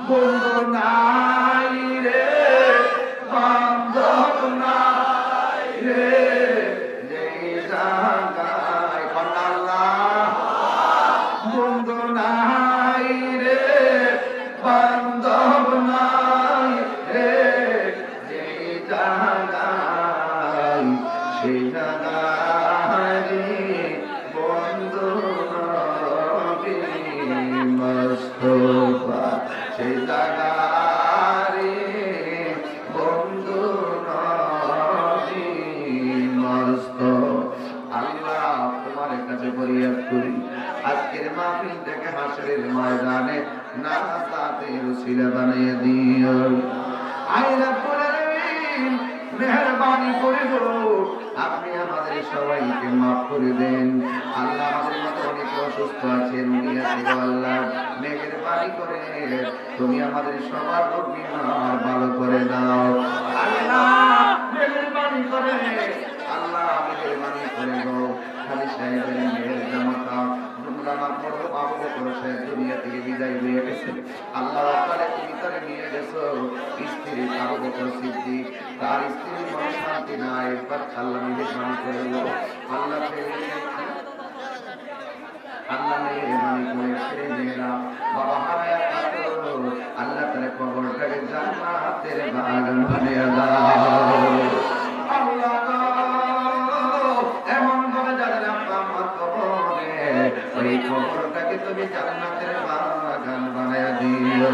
বন্ধু নাই রে বান্ধব নাই রে যেই জায়গায় আল্লাহ বন্ধু নাই রে বান্ধব নাই রে যেই জায়গায় সেই জায়গায় বন্ধু নবী মুস্তাফা সেই জায়গায় বন্ধু নবী মুস্তাফা আল্লাহ তোমার কাছে ফরিয়াদ করি আজকের মাহফিল থেকে হাসরের ময়দানে নাজাতের উসিলা বানিয়ে দিও আইলা কোলালামিন মেহেরবানি করে গো আপনি আমাদের সবাইকে মাফ করে দেন আল্লাহ আমাদের মধ্যে অনেক অসুস্থ আছে রোগী আছে গো আল্লাহ মেহেরবানি করে তুমি আমাদের সবার রোগ বিমার ভালো করে দাও আল্লাহ মেহেরবানি করে আল্লাহ মেহেরবানি করে গো খালি সাহেবের মেহের জামাতা দুমরানা পড়ো বাবু বকর সাহেব দুনিয়া থেকে বিদায় হয়ে গেছে আল্লাহ আপনারে তুমি তারে নিয়ে গেছো স্ত্রী আবু বকর সিদ্দিক তার স্ত্রী মনে শান্তি নাই একবার আল্লাহ মেহেরবানি করে গো আল্লাহ আল্লাহ মেহেরবানি করে ছেড়ে মেয়েরা বাবা হারায়া থাকো আল্লাহ তার কবরটাকে জান্নাতের বাগান বানিয়ে দাও আল্লাহ এমন ভাবে যাদের আব্বা আমার কবরে ওই কবরটাকে তুমি জান্নাতের বাগান বানিয়ে দিও